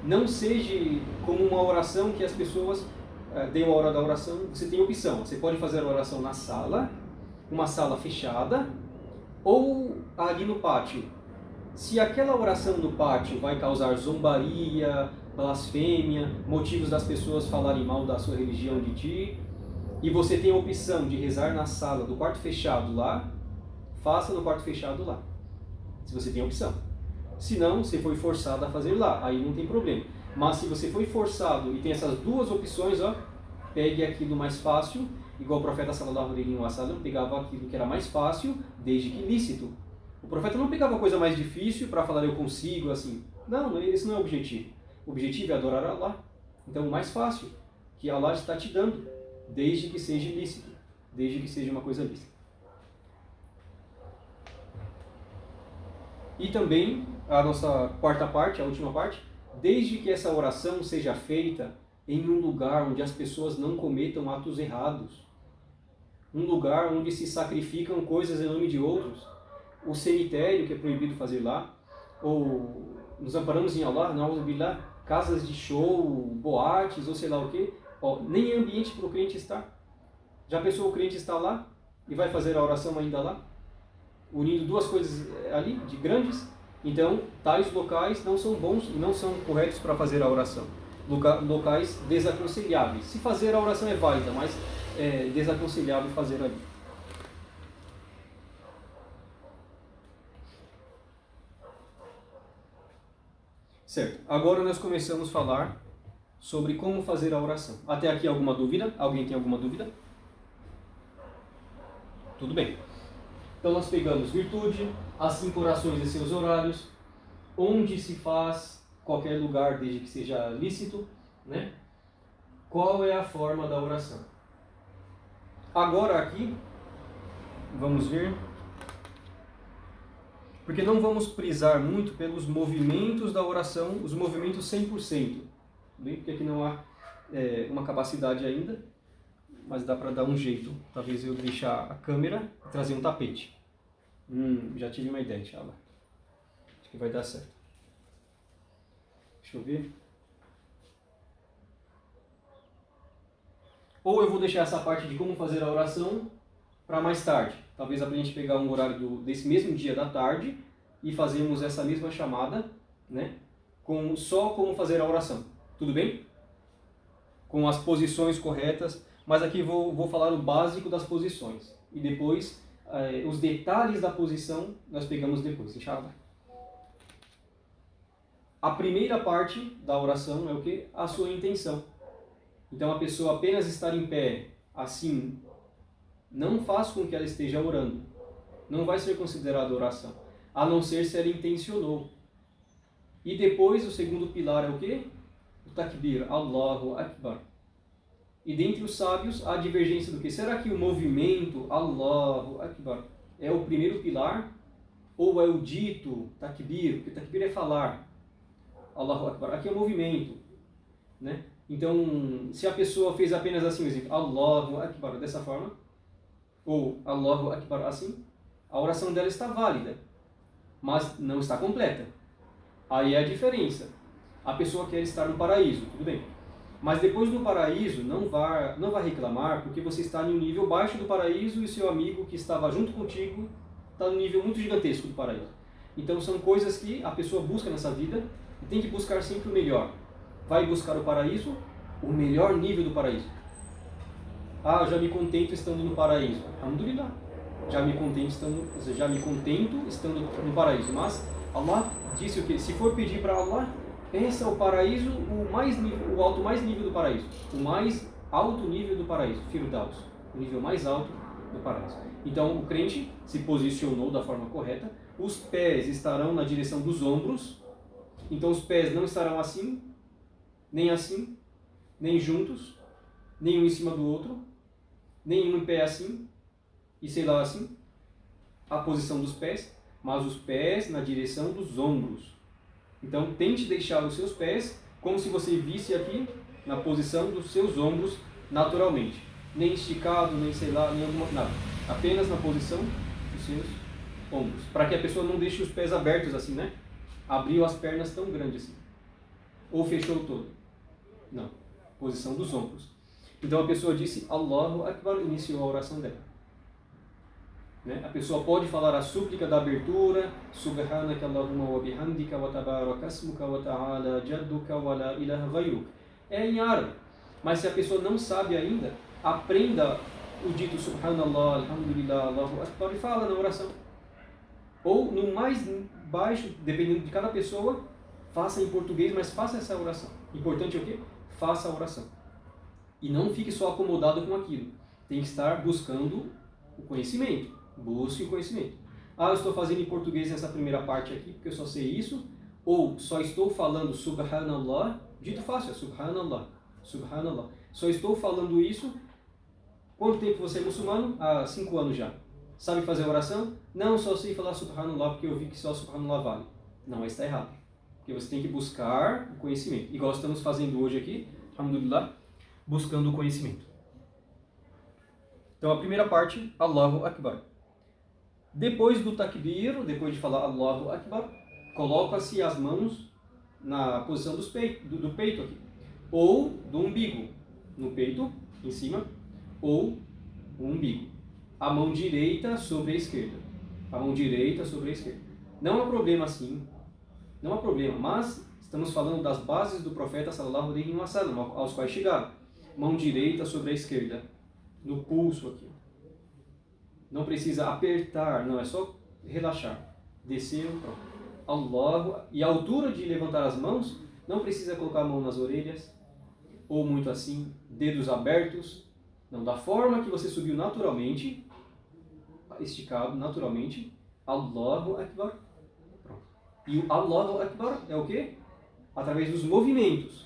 não seja como uma oração que as pessoas, deu a hora da oração, você tem opção, você pode fazer a oração na sala, uma sala fechada, ou ali no pátio. Se aquela oração no pátio vai causar zombaria, blasfêmia, motivos das pessoas falarem mal da sua religião de ti, e você tem a opção de rezar na sala do quarto fechado lá, faça no quarto fechado lá, se você tem a opção. Se não, você foi forçado a fazer lá, aí não tem problema. Mas se você foi forçado e tem essas duas opções, ó, pegue aquilo mais fácil, igual o profeta sallallahu alaihi wasallam pegava aquilo que era mais fácil, desde que lícito. O profeta não pegava coisa mais difícil para falar eu consigo, assim. Não, esse não é o objetivo. O objetivo é adorar Allah. Então o mais fácil que Allah está te dando, desde que seja lícito, desde que seja uma coisa lícita. E também a nossa quarta parte, a última parte, desde que essa oração seja feita em um lugar onde as pessoas não cometam atos errados, um lugar onde se sacrificam coisas em nome de outros, o cemitério que é proibido fazer lá, ou nos amparamos em Allah, na'udhu billah, casas de show, boates ou sei lá o que, nem ambiente para o crente estar. Já pensou o crente está lá e vai fazer a oração ainda lá? Unindo duas coisas ali, de grandes, então tais locais não são bons e não são corretos para fazer a oração. Locais desaconselháveis. Se fazer a oração é válida, mas é desaconselhável fazer ali. Certo, agora nós começamos a falar sobre como fazer a oração. Até aqui alguma dúvida? Alguém tem alguma dúvida? Tudo bem. Então nós pegamos virtude, as 5 orações e seus horários, onde se faz, qualquer lugar desde que seja lícito, né? Qual é a forma da oração? Agora aqui, vamos ver, porque não vamos prisar muito pelos movimentos da oração, os movimentos 100%, bem? Porque aqui não há uma capacidade ainda, mas dá para dar um jeito. Talvez eu deixar a câmera e trazer um tapete. Já tive uma ideia, inshallah. Acho que vai dar certo. Deixa eu ver. Ou eu vou deixar essa parte de como fazer a oração para mais tarde. Talvez a gente pegar um horário desse mesmo dia da tarde e fazermos essa mesma chamada, né? Só como fazer a oração. Tudo bem? Com as posições corretas. Mas aqui vou falar o básico das posições. E depois, os detalhes da posição, nós pegamos depois, inshallah. A primeira parte da oração é o quê? A sua intenção. Então, a pessoa apenas estar em pé, assim, não faz com que ela esteja orando. Não vai ser considerada oração. A não ser se ela intencionou. E depois, o segundo pilar é o quê? O takbir, Allahu Akbar. E dentre os sábios, há divergência do que? Será que o movimento Allahu Akbar é o primeiro pilar? Ou é o dito takbir? Porque takbir é falar. Allahu Akbar. Aqui é o movimento, né? Então, se a pessoa fez apenas assim, por exemplo, Allahu Akbar, dessa forma, ou Allahu Akbar assim, a oração dela está válida, mas não está completa. Aí é a diferença. A pessoa quer estar no paraíso, tudo bem. Mas depois no paraíso, não vai reclamar, porque você está em um nível baixo do paraíso e seu amigo que estava junto contigo está num nível muito gigantesco do paraíso. Então são coisas que a pessoa busca nessa vida e tem que buscar sempre o melhor. Vai buscar o paraíso, o melhor nível do paraíso. Ah, já me contento estando no paraíso. Alhamdulillah. Já me contento estando no paraíso. Mas Allah disse o quê? Se for pedir para Allah, peça o paraíso, o alto mais nível do paraíso. O mais alto nível do paraíso. Firdaus. O nível mais alto do paraíso. Então o crente se posicionou da forma correta. Os pés estarão na direção dos ombros. Então os pés não estarão assim, nem juntos, nem um em cima do outro, nem um em pé assim, e sei lá assim, a posição dos pés, mas os pés na direção dos ombros. Então tente deixar os seus pés como se você visse aqui na posição dos seus ombros naturalmente. Nem esticado, nem sei lá, nem alguma nada. Apenas na posição dos seus ombros. Para que a pessoa não deixe os pés abertos assim, né? Abriu as pernas tão grandes assim. Ou fechou todo. Não. Posição dos ombros. Então a pessoa disse Allahu Akbar, iniciou a oração dela. Né? A pessoa pode falar a súplica da abertura, Subhanaka Allahumma wa bihamdika wa tabaraka asmuka wa ta'ala jadduka wa la ilaha ghayruk. É em árabe. Mas se a pessoa não sabe ainda, aprenda o dito Subhanallah, Alhamdulillah, Allahu Akbar e fala na oração. Ou no mais baixo, dependendo de cada pessoa, faça em português, mas faça essa oração. Importante é o quê? Faça a oração. E não fique só acomodado com aquilo. Tem que estar buscando o conhecimento. Busque o conhecimento. Ah, eu estou fazendo em português essa primeira parte aqui, porque eu só sei isso. Ou só estou falando Subhanallah. Dito fácil, é Subhanallah. Subhanallah. Só estou falando isso. Quanto tempo você é muçulmano? Há 5 anos já. Sabe fazer oração? Não, só sei falar Subhanallah porque eu vi que só Subhanallah vale. Não, mas está errado. Porque você tem que buscar o conhecimento. Igual estamos fazendo hoje aqui, alhamdulillah, buscando o conhecimento. Então a primeira parte, Allahu Akbar. Depois do takbir, depois de falar Allahu Akbar, coloca-se as mãos na posição do peito aqui. Ou do umbigo. No peito, em cima, ou o umbigo. A mão direita sobre a esquerda. A mão direita sobre a esquerda. Não há problema assim. Não há problema, mas estamos falando das bases do profeta sallallahu alaihi wasallam, aos quais chegaram. Mão direita sobre a esquerda. No pulso aqui. Não precisa apertar, não, é só relaxar. Descer, pronto. Allahu. E a altura de levantar as mãos, não precisa colocar a mão nas orelhas, ou muito assim, dedos abertos. Não, da forma que você subiu naturalmente, esticado naturalmente, Allahu Akbar. Pronto. E o Allahu Akbar é o quê? Através dos movimentos.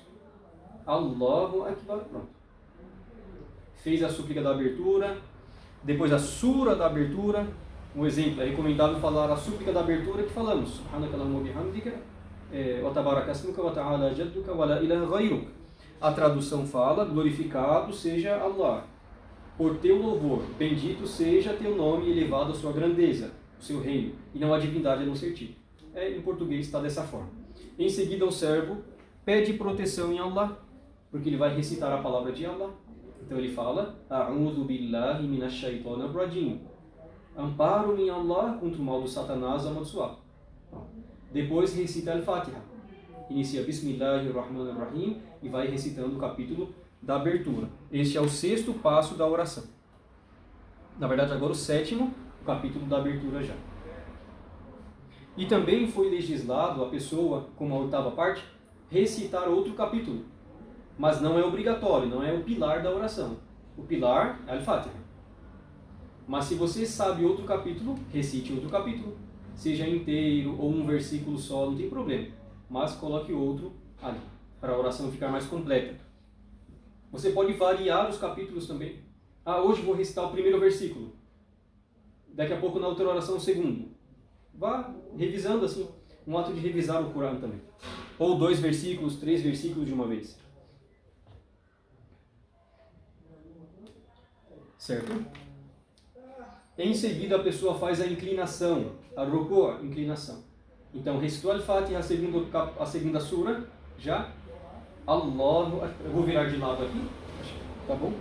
Allahu Akbar. Pronto. Fez a súplica da abertura, depois a sura da abertura. Um exemplo, é recomendável falar a súplica da abertura que falamos. Subhanakallahumma bihamdika, wa tabaraka ismuka wa ta'ala jadduka wa la ilaha ghayruk. A tradução fala, glorificado seja Allah, por teu louvor, bendito seja teu nome e elevado a sua grandeza, o seu reino, e não há divindade a não ser ti. Em português está dessa forma. Em seguida o servo pede proteção em Allah, porque ele vai recitar a palavra de Allah. Então ele fala, A'udhu billahi minash shaitanir rajim. Amparo-me em Allah contra o mal do Satanás amaldiçoado. Depois recita Al-Fatiha. Inicia Bismillahirrahmanirrahim e vai recitando o capítulo da abertura. Este é o 6º passo da oração. Na verdade, agora o 7º, o capítulo da abertura já. E também foi legislado a pessoa, como a 8ª parte, recitar outro capítulo. Mas não é obrigatório, não é o pilar da oração. O pilar é Al-Fatiha. Mas se você sabe outro capítulo, recite outro capítulo. Seja inteiro ou um versículo só, não tem problema. Mas coloque outro ali, para a oração ficar mais completa. Você pode variar os capítulos também. Hoje vou recitar o primeiro versículo. Daqui a pouco na outra oração o segundo. Vá revisando assim. Um ato de revisar o Corão também. Ou 2 versículos, 3 versículos de uma vez. Certo? Em seguida a pessoa faz a inclinação, a ruku', inclinação. Então recitou Al-Fatiha, a segunda sura, já. Allahu Akbar. Eu vou virar de lado aqui, tá bom?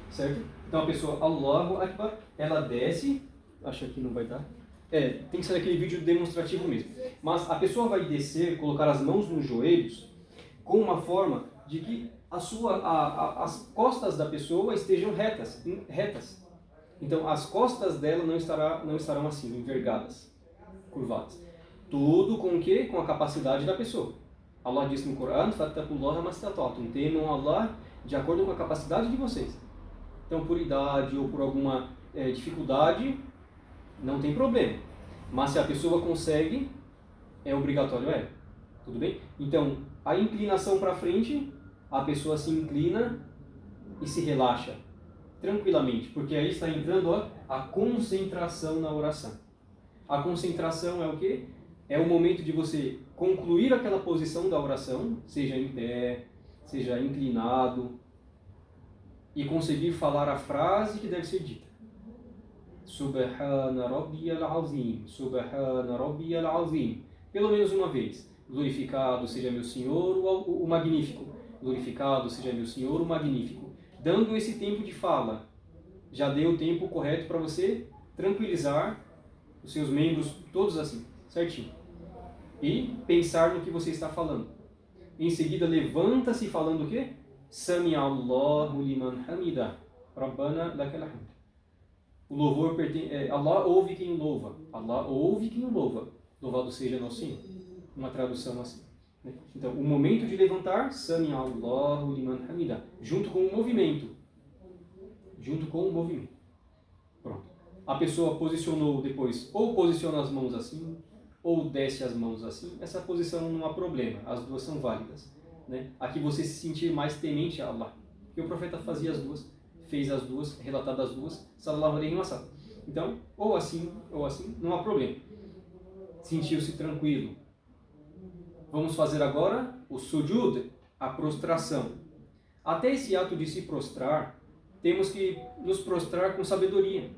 Certo? Então a pessoa, Allahu Akbar, ela desce, acho que não vai dar. Tem que ser aquele vídeo demonstrativo mesmo. Mas a pessoa vai descer, colocar as mãos nos joelhos, com uma forma de que as costas da pessoa estejam retas. Então as costas dela não estarão assim, envergadas, curvadas. Tudo com o quê? Com a capacidade da pessoa. Allah diz no Corão, fattaqullaha mastata'tum, temam Allah de acordo com a capacidade de vocês. Então por idade ou por alguma dificuldade, não tem problema. Mas se a pessoa consegue, é obrigatório, tudo bem? Então a inclinação para frente, a pessoa se inclina e se relaxa tranquilamente, porque aí está entrando a concentração na oração. A concentração é o quê? É o momento de você concluir aquela posição da oração, seja em pé, seja inclinado, e conseguir falar a frase que deve ser dita. Subhana Rabbiyal Azim, Subhana Rabbiyal Azim. Pelo menos uma vez. Glorificado seja meu Senhor, o Magnífico. Glorificado seja meu Senhor, o Magnífico. Dando esse tempo de fala, já deu o tempo correto para você tranquilizar os seus membros, todos assim, certinho. E pensar no que você está falando. Em seguida, levanta-se falando o quê? Sami Allahu liman hamida, Rabbana lakal hamd. O louvor pertence... Allah ouve quem o louva. Allah ouve quem o louva. Louvado seja nosso Senhor. Uma tradução assim. Então, o momento de levantar, Sami Allahu liman hamida, junto com o movimento. Junto com o movimento. Pronto. A pessoa posicionou depois, ou posiciona as mãos assim, ou desce as mãos assim. Essa posição não há problema, as duas são válidas. Aqui você se sentir mais temente a Allah. Porque o profeta fazia as duas, fez as duas, relatado as duas, sallallahu alaihi wasallam. Então, ou assim, não há problema. Sentiu-se tranquilo. Vamos fazer agora o sujud, a prostração. Até esse ato de se prostrar, temos que nos prostrar com sabedoria.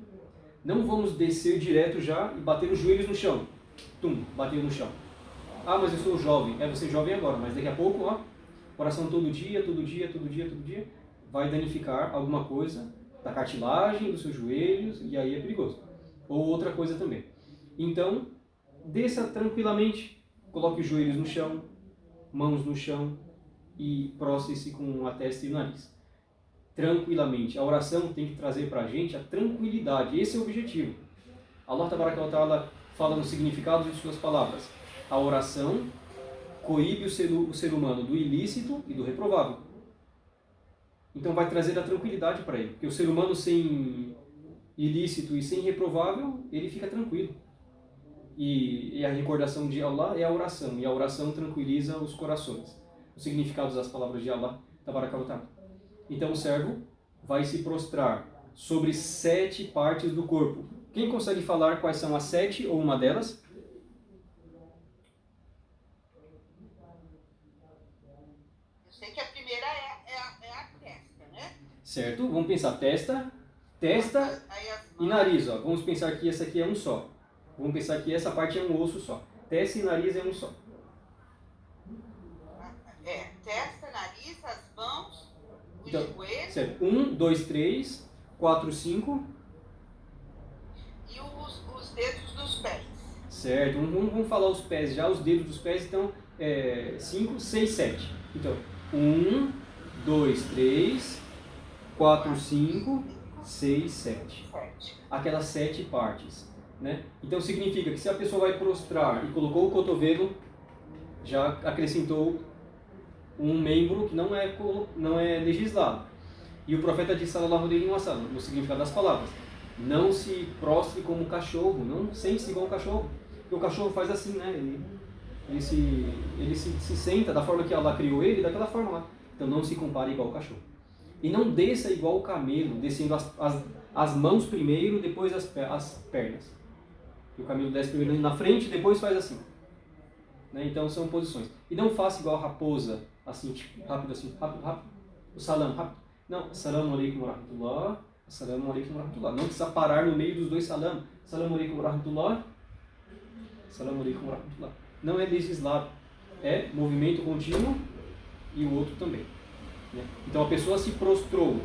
Não vamos descer direto já e bater os joelhos no chão. Bateu no chão. Mas eu sou jovem. Você é jovem agora, mas daqui a pouco, oração todo dia, vai danificar alguma coisa da cartilagem dos seus joelhos e aí é perigoso. Ou outra coisa também. Então, desça tranquilamente. Coloque os joelhos no chão, mãos no chão e prostre-se com a testa e o nariz. Tranquilamente. A oração tem que trazer para a gente a tranquilidade. Esse é o objetivo. Allah Tabaraka wa Ta'ala fala no significado de suas palavras. A oração coíbe o ser humano do ilícito e do reprovável. Então vai trazer a tranquilidade para ele. Porque o ser humano sem ilícito e sem reprovável, ele fica tranquilo. E a recordação de Allah é a oração, e a oração tranquiliza os corações. Os significados das palavras de Allah, Tabaraka wa Ta'ala. Então o servo vai se prostrar sobre 7 partes do corpo. Quem consegue falar quais são as 7 ou uma delas? Eu sei que a primeira é a testa, né? Certo? Vamos pensar testa Aí as e nariz. Ó. Vamos pensar que essa aqui é um só. Vamos pensar que essa parte é um osso só. Testa e nariz é um só. Testa, nariz, as mãos, o Então, joelho certo. 1, 2, 3, 4, 5. e os dedos dos pés. Certo. Vamos falar os pés já. Os dedos dos pés, então, 5, 6, 7. Então, 1, 2, 3, 4, 5, 6, 7. Aquelas 7 partes. Né? Então significa que se a pessoa vai prostrar e colocou o cotovelo, já acrescentou um membro que não é legislado. E o profeta disse, sallallahu alaihi wasallam, no significado das palavras, não se prostre como cachorro, não sente-se igual um cachorro. Porque o cachorro faz assim, né? Ele se senta da forma que Allah criou ele, daquela forma lá. Então não se compare igual ao cachorro. E não desça igual o camelo, descendo as mãos primeiro, depois as pernas. O camelo desce primeiro na frente, depois faz assim. Né? Então são posições. E não faça igual a raposa, assim, tipo, rápido assim, rápido. O salam, rápido. Não, assalamu alaikum wa rahmatullah, assalamu alaikum wa rahmatullah. Não precisa parar no meio dos dois salam. Assalamu alaikum wa rahmatullah, assalamu alaikum wa rahmatullah. Não é legislado. É movimento contínuo e o outro também. Né? Então a pessoa se prostrou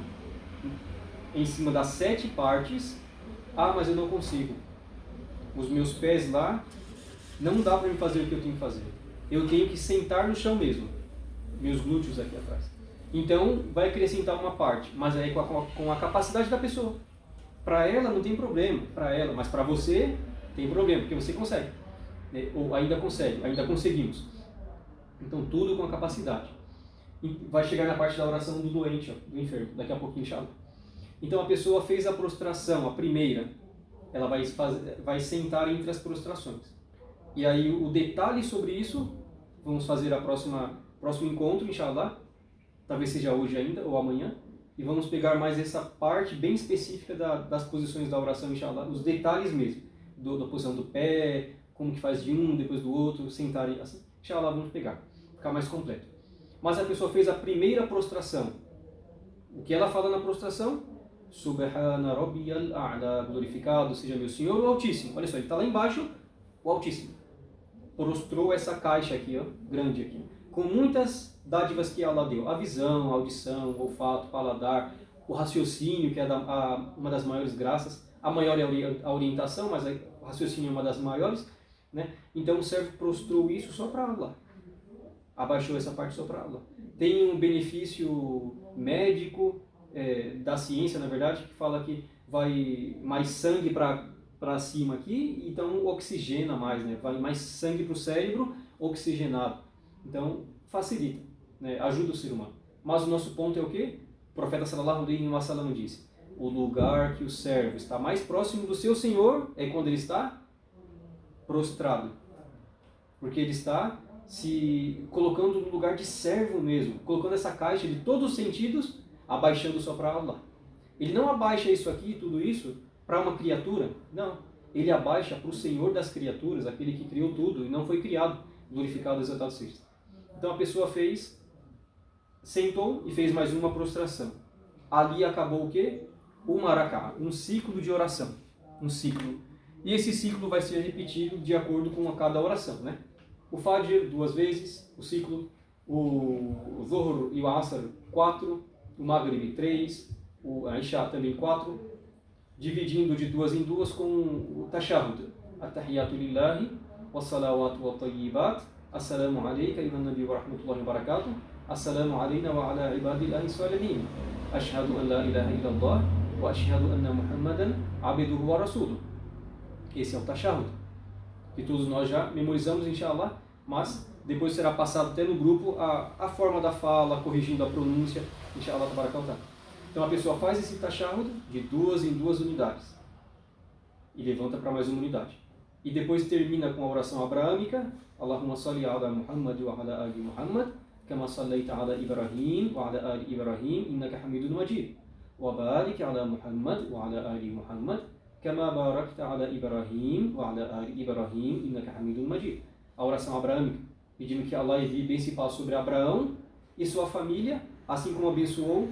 em cima das 7 partes. Ah, mas eu não consigo. Os meus pés lá, não dá para me fazer o que eu tenho que fazer. Eu tenho que sentar no chão mesmo. Meus glúteos aqui atrás. Então, vai acrescentar uma parte, mas aí com a capacidade da pessoa. Para ela não tem problema, para ela, mas para você tem problema, porque você consegue. Ou ainda conseguimos. Então, tudo com a capacidade. E vai chegar na parte da oração do doente, ó, do enfermo, daqui a pouquinho, inshallah. Então, a pessoa fez a prostração, a primeira. Ela vai sentar entre as prostrações. E aí o detalhe sobre isso, vamos fazer o próximo encontro, inshallah, talvez seja hoje ainda ou amanhã, e vamos pegar mais essa parte bem específica das posições da oração, inshallah, os detalhes mesmo, da posição do pé, como que faz de um, depois do outro, sentar assim, inshallah, vamos pegar, ficar mais completo. Mas a pessoa fez a primeira prostração. O que ela fala na prostração? Subhana Rabbiyal A'la, glorificado seja meu Senhor, o Altíssimo. Olha só, ele está lá embaixo, o Altíssimo. Prostrou essa caixa aqui, ó, grande aqui, com muitas dádivas que Allah deu. A visão, a audição, o olfato, o paladar, o raciocínio, que é uma das maiores graças. A maior é a orientação, mas o raciocínio é uma das maiores. Né? Então o servo prostrou isso só para Allah. Abaixou essa parte só para Allah. Tem um benefício médico, da ciência, na verdade, que fala que vai mais sangue para cima aqui, então oxigena mais, né? Vai mais sangue para o cérebro, oxigenado. Então, facilita, né? Ajuda o ser humano. Mas o nosso ponto é o quê? O profeta sallallahu alaihi wasallam disse, o lugar que o servo está mais próximo do seu Senhor é quando ele está prostrado. Porque ele está se colocando no lugar de servo mesmo, colocando essa caixa de todos os sentidos, abaixando só para Allah. Ele não abaixa isso aqui, tudo isso, para uma criatura. Não. Ele abaixa para o Senhor das criaturas, aquele que criou tudo e não foi criado, glorificado, exaltado seja. Então a pessoa sentou e fez mais uma prostração. Ali acabou o quê? Uma rak'a, um ciclo de oração. Um ciclo. E esse ciclo vai ser repetido de acordo com cada oração, né? O Fajr 2 vezes, o ciclo, o Zuhr e o Asr 4, o Maghrib 3, o Isha também 4, dividindo de 2 em 2 com o Tashahhud. At-tahiyatu lillahi, was-salawatu wat-tayyibat, assalamu alayka ayyuhan nabiy wa rahmatullahi wa barakatuh, assalamu alayna wa ala ibadillahi salihin, ashhadu an la ilaha illallah wa ashhadu anna Muhammadan abduhu wa rasuluh. Esse é o Tashahhud, que todos nós já memorizamos, inshallah, mas depois será passado até no grupo a forma da fala, corrigindo a pronúncia, inshallah, tabarakatah. Então a pessoa faz esse tashahhud de 2 em 2 unidades. e levanta para mais uma unidade. E depois termina com a oração abraâmica, Allahumma salli ala Muhammad wa ala ali Muhammad, kama sallaita ala Ibrahim wa ala ali Ibrahim, innaka hamidun majid. Wa barik ala Muhammad wa ala ali Muhammad, kama barakta ala Ibrahim wa ala ali Ibrahim, innaka hamidun majid. A oração abraâmica, pedindo que Allah envie bênção e paz sobre Abraão e sua família, assim como abençoou,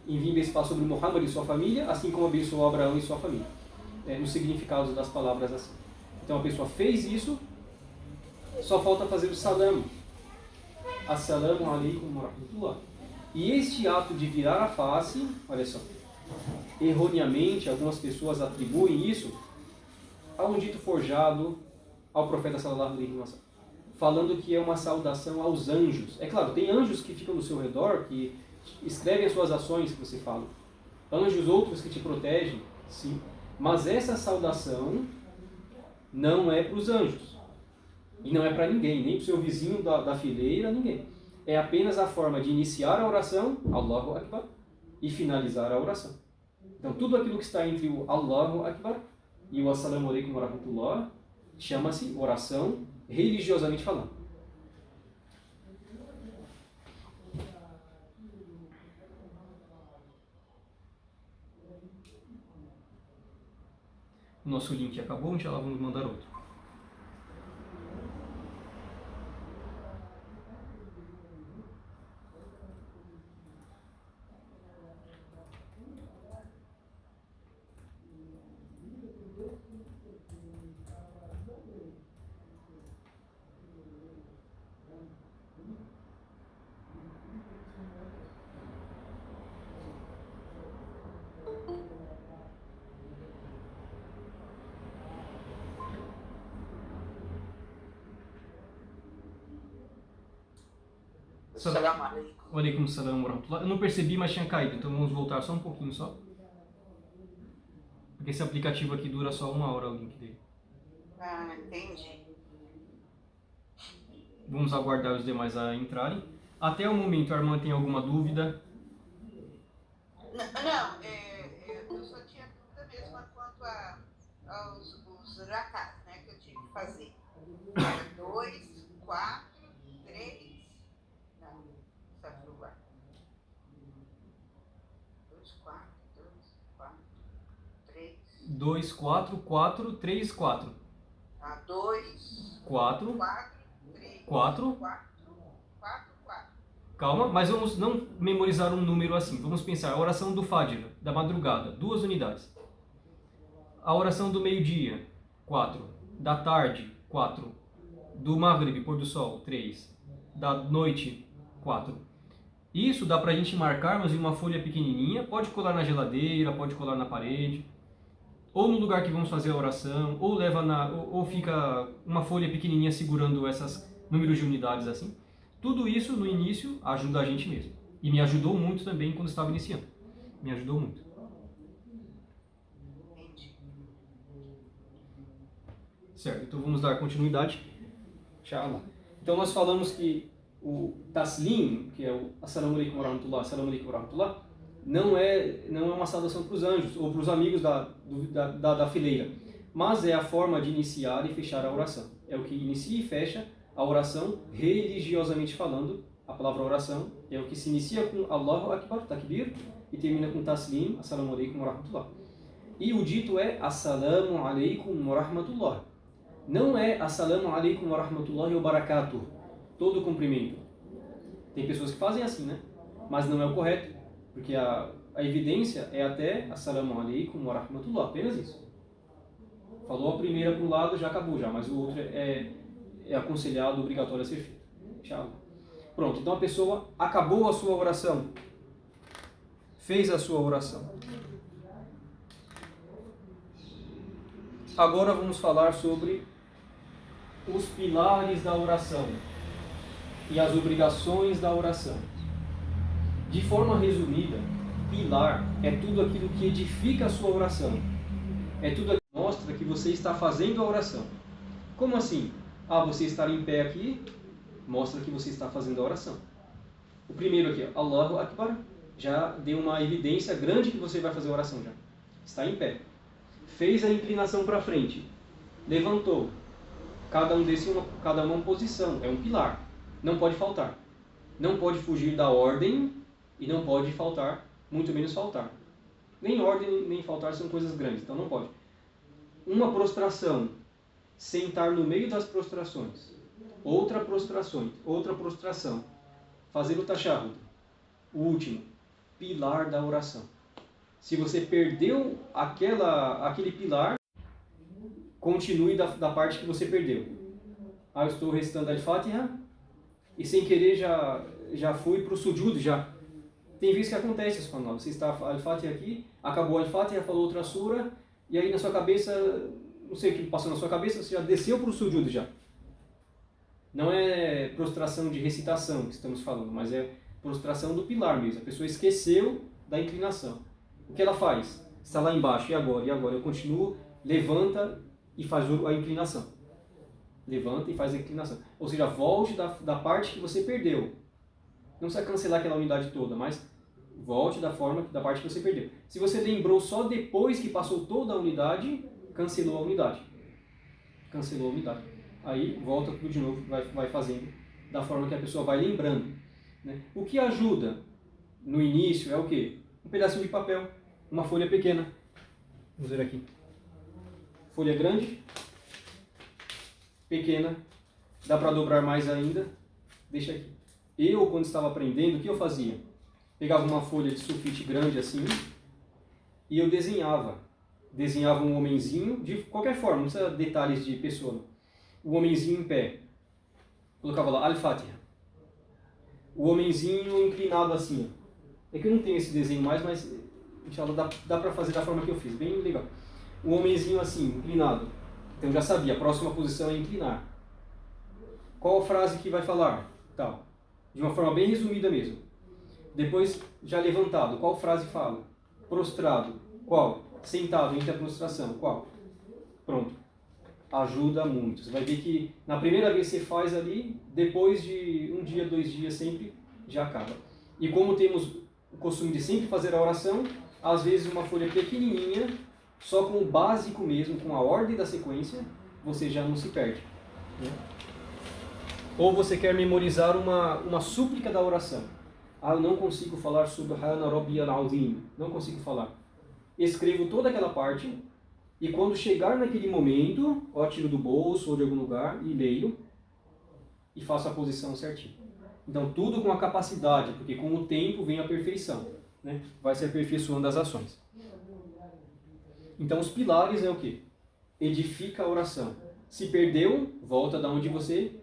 envie bênção e paz sobre Muhammad e sua família, assim como abençoou Abraão e sua família. Nos significados das palavras assim. Então a pessoa fez isso, só falta fazer o salam. Assalamu alaikum wa rahmatullah. E este ato de virar a face, olha só, erroneamente algumas pessoas atribuem isso a um dito forjado ao profeta sallallahu alaihi wasallam, falando que é uma saudação aos anjos. É claro, tem anjos que ficam no seu redor, que escrevem as suas ações que você fala. Anjos outros que te protegem, sim. Mas essa saudação não é para os anjos. E não é para ninguém, nem para o seu vizinho da fileira, ninguém. É apenas a forma de iniciar a oração, Allahu Akbar, e finalizar a oração. Então tudo aquilo que está entre o Allahu Akbar e o Assalamu alaikum wa rahmatullah chama-se oração religiosamente falando. O nosso link acabou, já vamos mandar outro. Assalamu alaikum. Wa alaikum salam wa rahmatullah. Eu não percebi, mas tinha caído, então vamos voltar só um pouquinho só. Porque esse aplicativo aqui dura só 1 hora o link dele. Ah, entendi. Vamos aguardar os demais a entrarem. Até o momento, a irmã tem alguma dúvida? Não, eu só tinha dúvida mesmo quanto aos rakats, né, que eu tive que fazer. 2, 4, 3. Não, só foi 4. 2, 4, 3. 2, 4, 4, 3, 4. 2, 4, 3, 4. 4. Calma, mas vamos não memorizar um número assim. Vamos pensar a oração do Fajr, da madrugada, 2 unidades. A oração do meio-dia, 4. Da tarde, 4. Do Maghrib, pôr do sol, 3. Da noite, 4. Isso dá pra gente marcarmos em uma folha pequenininha, pode colar na geladeira, pode colar na parede, ou no lugar que vamos fazer a oração, ou ou fica uma folha pequenininha segurando esses números de unidades assim. Tudo isso no início ajuda a gente mesmo. E me ajudou muito também quando estava iniciando. Me ajudou muito. Certo, então vamos dar continuidade. Inshallah. Então nós falamos que o taslim, que é o assalamu alaikum wa rahmatullah, assalamu alaikum wa rahmatullah, não é uma saudação para os anjos ou para os amigos da fileira, mas é a forma de iniciar e fechar a oração. É o que inicia e fecha a oração religiosamente falando. A palavra oração é o que se inicia com Allahu Akbar, takbir, e termina com taslim, assalamu alaikum wa rahmatullah. E o dito é assalamu alaikum wa rahmatullah. Não é assalamu alaikum wa rahmatullahi wa barakatuh, todo o cumprimento. Tem pessoas que fazem assim, né? Mas não é o correto, porque a evidência é até assalamu alaikum wa rahmatullah, apenas isso. Falou a primeira para um lado, já acabou já, mas o outro é aconselhado, obrigatório a ser feito. Inshallah. Pronto, então a pessoa acabou a sua oração, fez a sua oração. Agora vamos falar sobre os pilares da oração e as obrigações da oração. De forma resumida, pilar é tudo aquilo que edifica a sua oração. É tudo aquilo que mostra que você está fazendo a oração. Como assim? Você estar em pé aqui mostra que você está fazendo a oração. O primeiro aqui, Allahu Akbar, já deu uma evidência grande que você vai fazer a oração já. Está em pé. fez a inclinação para frente, levantou, cada uma posição, é um pilar, não pode faltar, não pode fugir da ordem e não pode faltar, muito menos faltar. Nem ordem nem faltar são coisas grandes, então não pode. Uma prostração, sentar no meio das prostrações, outra prostração, fazer o tashahhud, o último, pilar da oração. Se você perdeu aquele pilar, continue da parte que você perdeu. Eu estou recitando Al-Fatiha e sem querer já fui para o sujud já. Tem vezes que acontece isso, você está Al-Fatiha aqui, acabou Al-Fatiha, falou outra sura, e aí na sua cabeça, não sei o que passou na sua cabeça, você já desceu para o sujud já. Não é prostração de recitação que estamos falando, mas é prostração do pilar mesmo. A pessoa esqueceu da inclinação. O que ela faz? Está lá embaixo, e agora? Eu continuo, levanta e faz a inclinação. Levanta e faz a inclinação. Ou seja, volte da parte que você perdeu. Não precisa cancelar aquela unidade toda, mas volte da parte que você perdeu. Se você lembrou só depois que passou toda a unidade, cancelou a unidade. Aí volta tudo de novo, vai fazendo da forma que a pessoa vai lembrando. Né? O que ajuda no início é o quê? Um pedacinho de papel, uma folha pequena. Vamos ver aqui. Folha grande, pequena, dá para dobrar mais ainda, deixa aqui. Eu, quando estava aprendendo, o que eu fazia? Pegava uma folha de sulfite grande assim e eu desenhava. Desenhava um homenzinho, de qualquer forma, não precisa detalhes de pessoa. O homenzinho em pé. Colocava lá, Al-Fatiha. O homenzinho inclinado assim. É que eu não tenho esse desenho mais, mas inshallah, dá para fazer da forma que eu fiz. Bem legal. O homenzinho assim, inclinado. Então eu já sabia, a próxima posição é inclinar. Qual frase que vai falar? Tal. De uma forma bem resumida mesmo. Depois, já levantado, qual frase fala? Prostrado, qual? Sentado, entre a prostração, qual? Pronto. Ajuda muito. Você vai ver que na primeira vez que você faz ali, depois de 1 dia, 2 dias sempre, já acaba. E como temos o costume de sempre fazer a oração, às vezes uma folha pequenininha, só com o básico mesmo, com a ordem da sequência, você já não se perde. Né? Ou você quer memorizar uma súplica da oração. Eu não consigo falar Subhana Rabbiyal Azim. Não consigo falar. Escrevo toda aquela parte e quando chegar naquele momento, tiro do bolso ou de algum lugar e leio e faço a posição certinho. Então tudo com a capacidade, porque com o tempo vem a perfeição. Né? Vai se aperfeiçoando as ações. Então os pilares é o quê? Edifica a oração. Se perdeu, volta da onde você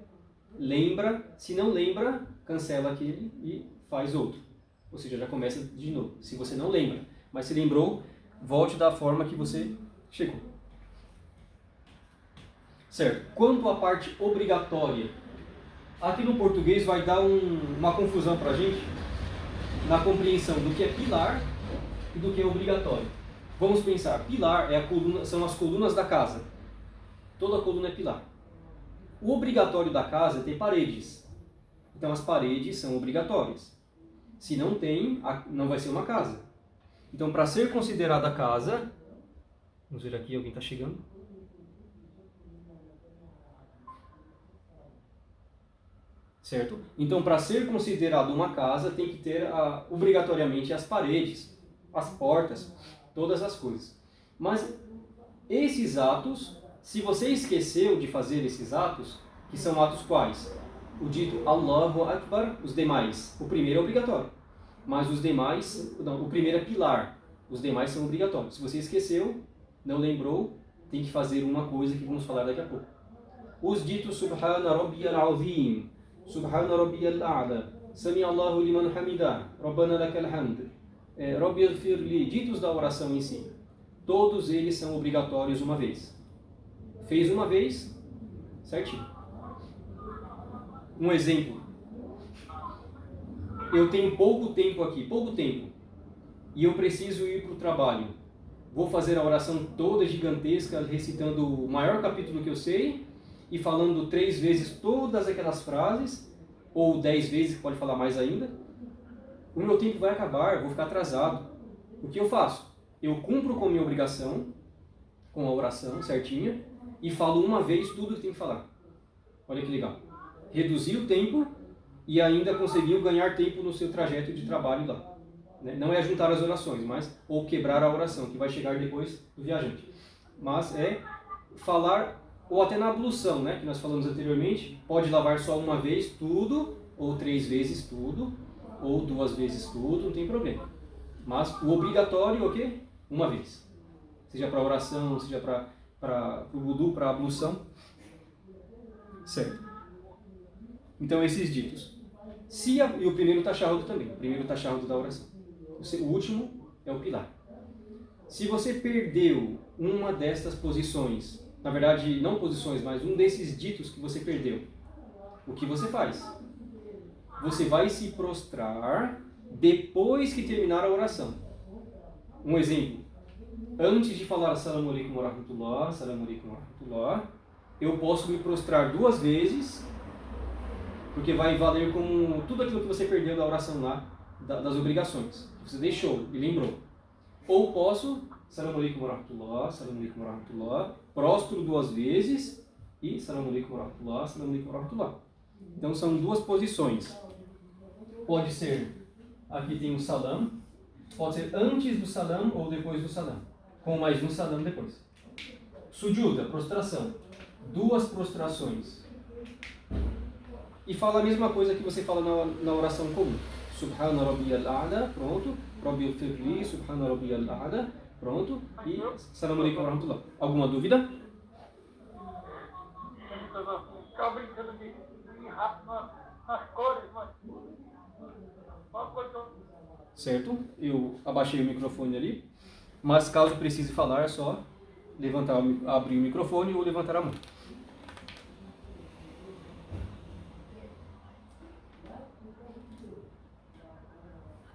lembra. Se não lembra, cancela aquele e faz outro. Ou seja, já começa de novo. Se você não lembra, mas se lembrou, volte da forma que você chegou. Certo. Quanto à parte obrigatória, aqui no português vai dar uma confusão para a gente na compreensão do que é pilar e do que é obrigatório. Vamos pensar, pilar são as colunas da casa. Toda coluna é pilar. O obrigatório da casa é ter paredes. Então as paredes são obrigatórias. Se não tem, não vai ser uma casa. Então para ser considerada casa, vamos ver aqui, alguém está chegando. Certo? Então para ser considerado uma casa tem que ter obrigatoriamente as paredes, as portas, todas as coisas. Mas esses atos, se você esqueceu de fazer esses atos, que são atos quais? O dito Allahu Akbar, os demais. O primeiro é obrigatório, mas os demais, não, o primeiro é pilar, os demais são obrigatórios. Se você esqueceu, não lembrou, tem que fazer uma coisa que vamos falar daqui a pouco. Os ditos Subhana Rabbiyal Azim, Subhana Rabbiyal A'la, Sami Allahu liman hamidah, Rabbana lakal hamd, Rabbi ighfirli, ditos da oração em si. Todos eles são obrigatórios uma vez. Fez uma vez, certinho. Um exemplo. Eu tenho pouco tempo aqui, e eu preciso ir para o trabalho. Vou fazer a oração toda gigantesca, recitando o maior capítulo que eu sei, e falando 3 vezes todas aquelas frases, ou 10 vezes, que pode falar mais ainda. O meu tempo vai acabar, eu vou ficar atrasado. O que eu faço? Eu cumpro com a minha obrigação, com a oração certinha e falo uma vez tudo que tem que falar. Olha que legal. Reduziu o tempo e ainda conseguiu ganhar tempo no seu trajeto de trabalho lá. Não é juntar as orações, mas ou quebrar a oração, que vai chegar depois do viajante. Mas é falar, ou até na ablução, né, que nós falamos anteriormente, pode lavar só uma vez tudo, ou 3 vezes tudo, ou 2 vezes tudo, não tem problema. Mas o obrigatório é o quê? Uma vez. Seja para oração, seja para o wudu, para a ablução. Certo. Então, esses ditos. E o primeiro tashahhud também. O primeiro tashahhud da oração. O último é o pilar. Se você perdeu uma destas posições, na verdade, não posições, mas um desses ditos que você perdeu, o que você faz? Você vai se prostrar depois que terminar a oração. Um exemplo. Antes de falar Assalamu alaikum wa rahmatullah, Assalamu alaikum wa rahmatullah, eu posso me prostrar 2 vezes, porque vai valer como tudo aquilo que você perdeu da oração lá, das obrigações. Você deixou e lembrou. Ou posso, Assalamu alaikum wa rahmatullah, Assalamu alaikum wa rahmatullah, prostro 2 vezes e Assalamu alaikum wa rahmatullah, Assalamu alaikum wa rahmatullah. Então são 2 posições. Pode ser, aqui tem o salam, pode ser antes do salam ou depois do salam, com mais um salam depois. Sujuda, prostração. 2 prostrações. E fala a mesma coisa que você fala na oração comum. Subhana rabbiyal a'la, pronto. Rabbil firli, subhana rabbiyal a'la, pronto. E Assalamu alaikum wa rahmatullah. Alguma dúvida? Estava brincando de rápido nas cores, mas... Certo? Eu abaixei o microfone ali. Mas caso precise falar, é só levantar, abrir o microfone ou levantar a mão.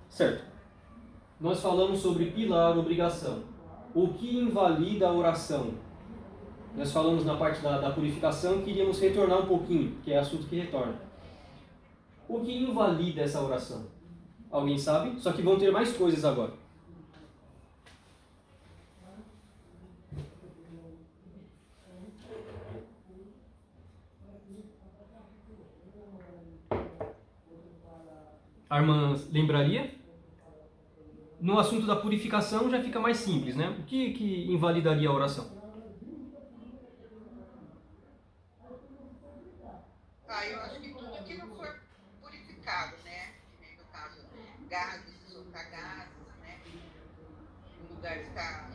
Certo. Nós falamos sobre pilar, obrigação. O que invalida a oração? Nós falamos na parte da purificação que iríamos retornar um pouquinho, que é assunto que retorna. O que invalida essa oração? Alguém sabe? Só que vão ter mais coisas agora. A irmã lembraria? No assunto da purificação já fica mais simples, né? O que invalidaria a oração? Eu acho que tudo que não for purificado, né? No caso, gases, soltar gases, né? O lugar está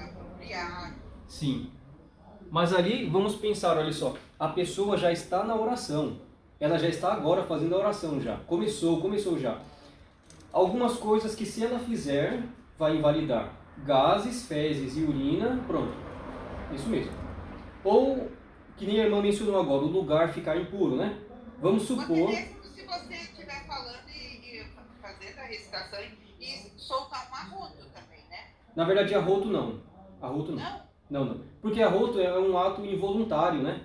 apropriado. Sim. Mas ali, vamos pensar, olha só. A pessoa já está na oração. Ela já está agora fazendo a oração já. Começou já. Algumas coisas que se ela fizer, vai invalidar. Gases, fezes e urina, pronto. Isso mesmo. Ou, que nem a irmã mencionou agora, o lugar ficar impuro, né? Vamos supor... Mas mesmo se você estiver falando e fazendo a recitação e soltar um arroto também, né? Na verdade, arroto não. Arroto não. Não. Porque arroto é um ato involuntário, né?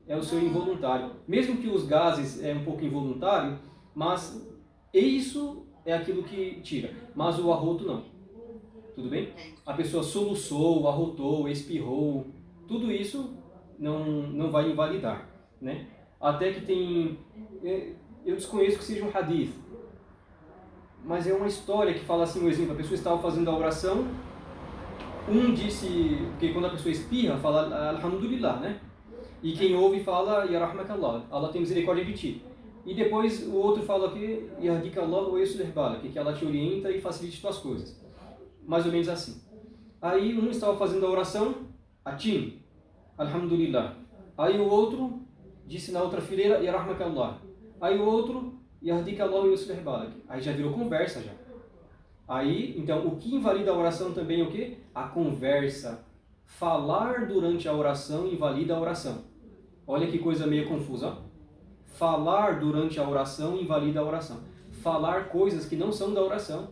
É o seu involuntário. Mesmo que os gases é um pouco involuntário, mas isso é aquilo que tira. Mas o arroto não. Tudo bem? A pessoa soluçou, arrotou, espirrou, tudo isso não vai invalidar, né? Até que tem... Eu desconheço que seja um hadith, mas é uma história que fala assim, um exemplo, a pessoa estava fazendo a oração, um disse, porque quando a pessoa espirra, fala Alhamdulillah, né? E quem ouve fala Yarahmakallah, Allah tem misericórdia de ti. E depois o outro fala aqui Yahdikallah wa yuslih balak, que Allah te orienta e facilite tuas coisas. Mais ou menos assim. Aí um estava fazendo a oração, Atim, Alhamdulillah. Aí o outro disse na outra fileira Yarahmakallah. Aí o outro Yahdikallah wa yuslih balak. Aí já virou conversa já. Aí, então, o que invalida a oração também é o quê? A conversa. Falar durante a oração invalida a oração. Olha que coisa meio confusa. Ó. Falar durante a oração invalida a oração. Falar coisas que não são da oração.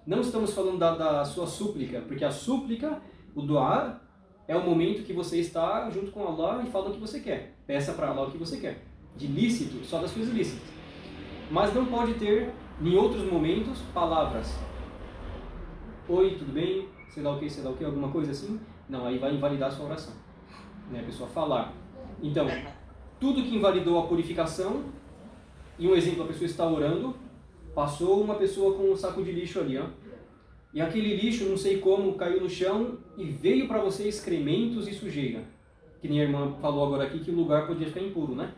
Não estamos falando da sua súplica, porque a súplica, o du'a, é o momento que você está junto com Allah e fala o que você quer. Peça para Allah o que você quer. De lícito, só das coisas lícitas. Mas não pode ter, em outros momentos, palavras. Oi, tudo bem? sei lá o que, alguma coisa assim, não, aí vai invalidar a sua oração. Né? A pessoa falar. Então, tudo que invalidou a purificação, e um exemplo, a pessoa está orando, passou uma pessoa com um saco de lixo ali, ó, e aquele lixo, não sei como, caiu no chão e veio para você excrementos e sujeira. Que nem a irmã falou agora aqui, que o lugar podia ficar impuro, né?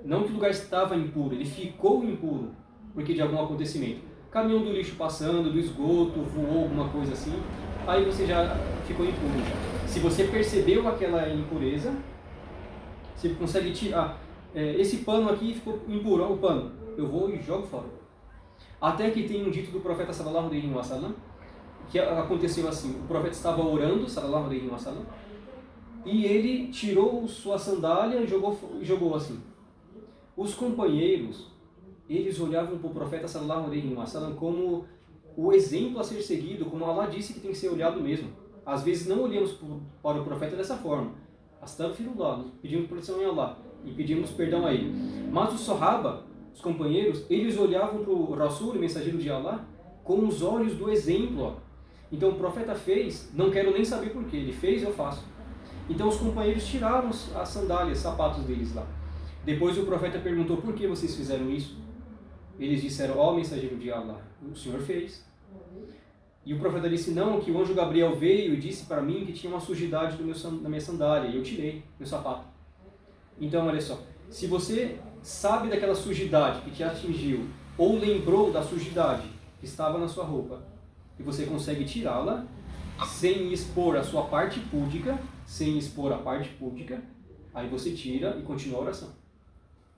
Não que o lugar estava impuro, ele ficou impuro, porque de algum acontecimento. Caminhão do lixo passando, do esgoto, voou alguma coisa assim, aí você já ficou impuro. Se você percebeu aquela impureza, você consegue tirar. Esse pano aqui ficou impuro, ó, o pano. Eu vou e jogo fora. Até que tem um dito do profeta sallallahu alaihi wasallam, que aconteceu assim: o profeta estava orando, sallallahu alaihi wasallam, e ele tirou sua sandália e jogou assim. Os companheiros, eles olhavam para o profeta sallallahu alaihi wasallam como o exemplo a ser seguido, como Allah disse que tem que ser olhado mesmo. Às vezes não olhamos para o profeta dessa forma. Astaghfirullah, pedimos proteção em Allah e pedimos perdão a ele. Mas os Sahaba, os companheiros, eles olhavam para o Rasul, o mensageiro de Allah, com os olhos do exemplo. Ó. Então o profeta fez, não quero nem saber porquê, ele fez, eu faço. Então os companheiros tiraram as sandálias, sapatos deles lá. Depois o profeta perguntou, por que vocês fizeram isso? Eles disseram, ó mensageiro de Allah, o Senhor fez. E o profeta disse, não, que o anjo Gabriel veio e disse para mim que tinha uma sujidade na minha sandália, e eu tirei meu sapato. Então, olha só, se você sabe daquela sujidade que te atingiu, ou lembrou da sujidade que estava na sua roupa, e você consegue tirá-la, sem expor a sua parte púdica, aí você tira e continua a oração.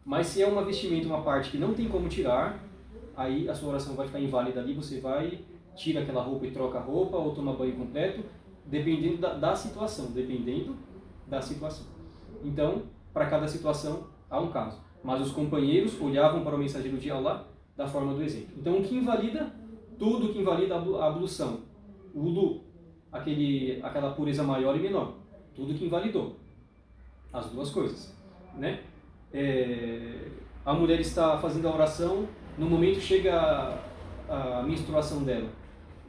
Mas se é uma vestimenta, uma parte que não tem como tirar, aí a sua oração vai ficar inválida ali, você vai, tira aquela roupa e troca a roupa, ou toma banho completo, dependendo da situação, Então, para cada situação, há um caso. Mas os companheiros olhavam para o mensageiro de Allah da forma do exemplo. Então, o que invalida? Tudo que invalida a ablução. O wudu, aquela pureza maior e menor. Tudo que invalidou. As duas coisas. Né? A mulher está fazendo a oração, no momento chega a menstruação dela.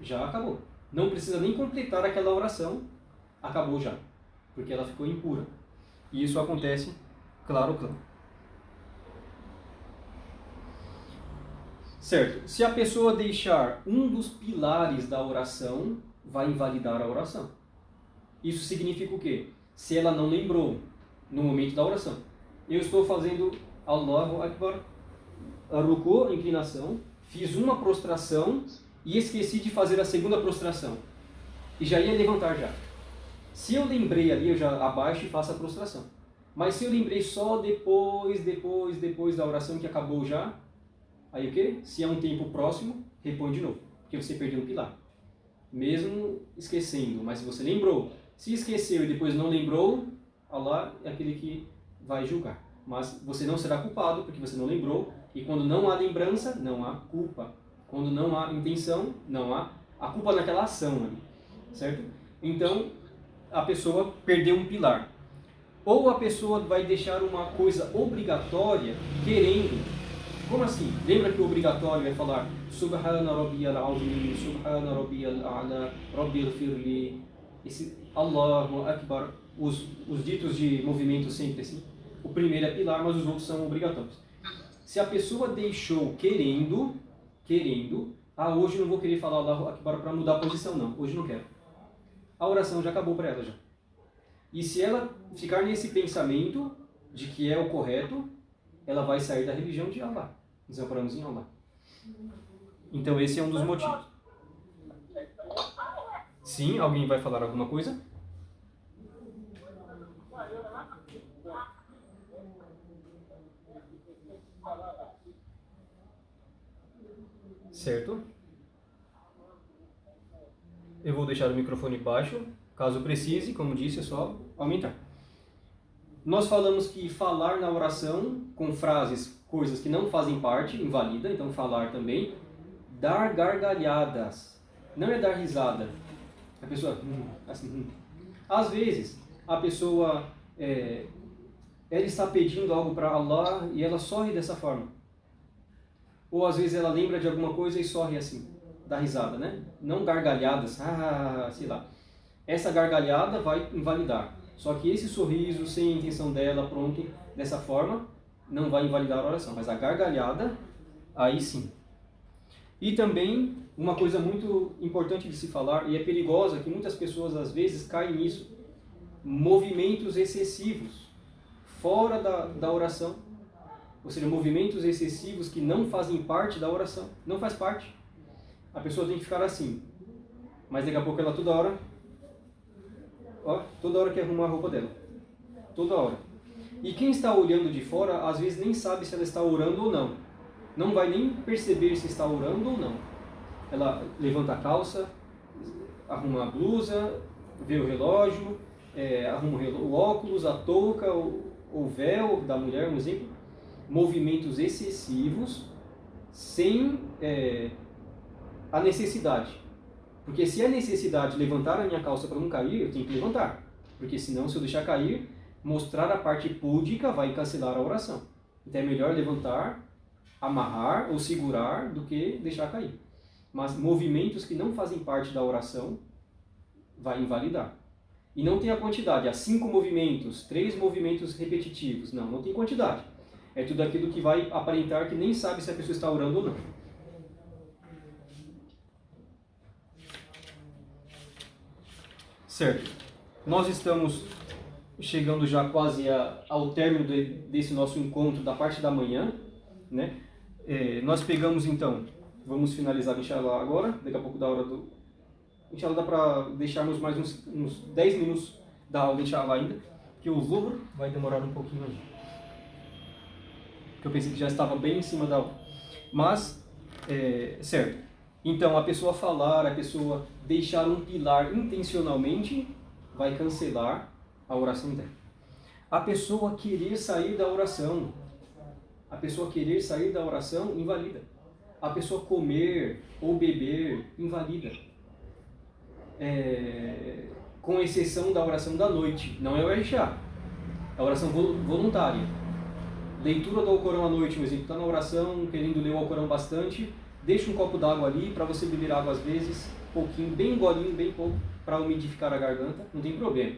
Já acabou. Não precisa nem completar aquela oração, acabou já. Porque ela ficou impura. E isso acontece, claro. Certo. Se a pessoa deixar um dos pilares da oração, vai invalidar a oração. Isso significa o quê? Se ela não lembrou no momento da oração. Eu estou fazendo Allahu Akbar, ruku, inclinação, fiz uma prostração e esqueci de fazer a segunda prostração. E já ia levantar já. Se eu lembrei ali, eu já abaixo e faço a prostração. Mas se eu lembrei só depois da oração que acabou já, aí o quê? Se é um tempo próximo, repõe de novo, porque você perdeu um pilar. Mesmo esquecendo, mas se você lembrou, se esqueceu e depois não lembrou, Allah é aquele que vai julgar. Mas você não será culpado, porque você não lembrou, e quando não há lembrança, não há culpa. Quando não há intenção, não há a culpa naquela ação ali, certo? Então, a pessoa perdeu um pilar. Ou a pessoa vai deixar uma coisa obrigatória querendo. Como assim? Lembra que o obrigatório vai falar Subhana Rabbiyal Azim, Subhana Rabbiyal A'la, Rabbil Firli, esse Allahu Akbar, os ditos de movimento sempre assim. O primeiro é pilar, mas os outros são obrigatórios. Se a pessoa deixou querendo, hoje não vou querer falar Allahu Akbar para mudar a posição, não. Hoje não quero. A oração já acabou para ela já. E se ela ficar nesse pensamento de que é o correto, ela vai sair da religião de Allah. Desamparamos em Allah. Então esse é um dos motivos. Sim, alguém vai falar alguma coisa? Certo? Eu vou deixar o microfone baixo, caso precise, como disse, é só aumentar. Nós falamos que falar na oração com frases, coisas que não fazem parte, invalida, então falar também. Dar gargalhadas, não é dar risada. A pessoa, assim. Às vezes, a pessoa, ela está pedindo algo para Allah e ela sorri dessa forma. Ou às vezes ela lembra de alguma coisa e sorri assim. dar risada, né? Não gargalhadas, sei lá. Essa gargalhada vai invalidar. Só que esse sorriso, sem a intenção dela, pronto, dessa forma, não vai invalidar a oração. Mas a gargalhada, aí sim. E também, uma coisa muito importante de se falar, e é perigosa, que muitas pessoas às vezes caem nisso, movimentos excessivos, fora da oração. Ou seja, movimentos excessivos que não fazem parte da oração. Não faz parte. A pessoa tem que ficar assim. Mas daqui a pouco ela toda hora quer arrumar a roupa dela. Toda hora. E quem está olhando de fora, às vezes nem sabe se ela está orando ou não. Não vai nem perceber se está orando ou não. Ela levanta a calça, arruma a blusa, vê o relógio, arruma o óculos, a touca, o véu da mulher, um exemplo. Movimentos excessivos sem a necessidade. Porque se é necessidade levantar a minha calça para não cair, eu tenho que levantar. Porque senão, se eu deixar cair, mostrar a parte púdica vai cancelar a oração. Então é melhor levantar, amarrar ou segurar do que deixar cair. Mas movimentos que não fazem parte da oração vai invalidar. E não tem a quantidade, há 5 movimentos, 3 movimentos repetitivos. Não tem quantidade. É tudo aquilo que vai aparentar que nem sabe se a pessoa está orando ou não. Certo. Nós estamos chegando já quase ao término desse nosso encontro da parte da manhã, né? Nós pegamos então, vamos finalizar inshallah agora, daqui a pouco da hora do... Inshallah dá para deixarmos mais uns 10 minutos da aula inshallah ainda, que o Zuhr vai demorar um pouquinho ainda. Que eu pensei que já estava bem em cima da aula. Mas, certo. Então, a pessoa falar, a pessoa deixar um pilar intencionalmente, vai cancelar a oração dela. A pessoa querer sair da oração, invalida. A pessoa comer ou beber, invalida. Com exceção da oração da noite, não é o Isha, é a oração voluntária. Leitura do Alcorão à noite, por exemplo, está na oração, querendo ler o Alcorão bastante, deixa um copo d'água ali para você beber água às vezes, pouquinho, bem golinho, bem pouco, para umidificar a garganta, não tem problema.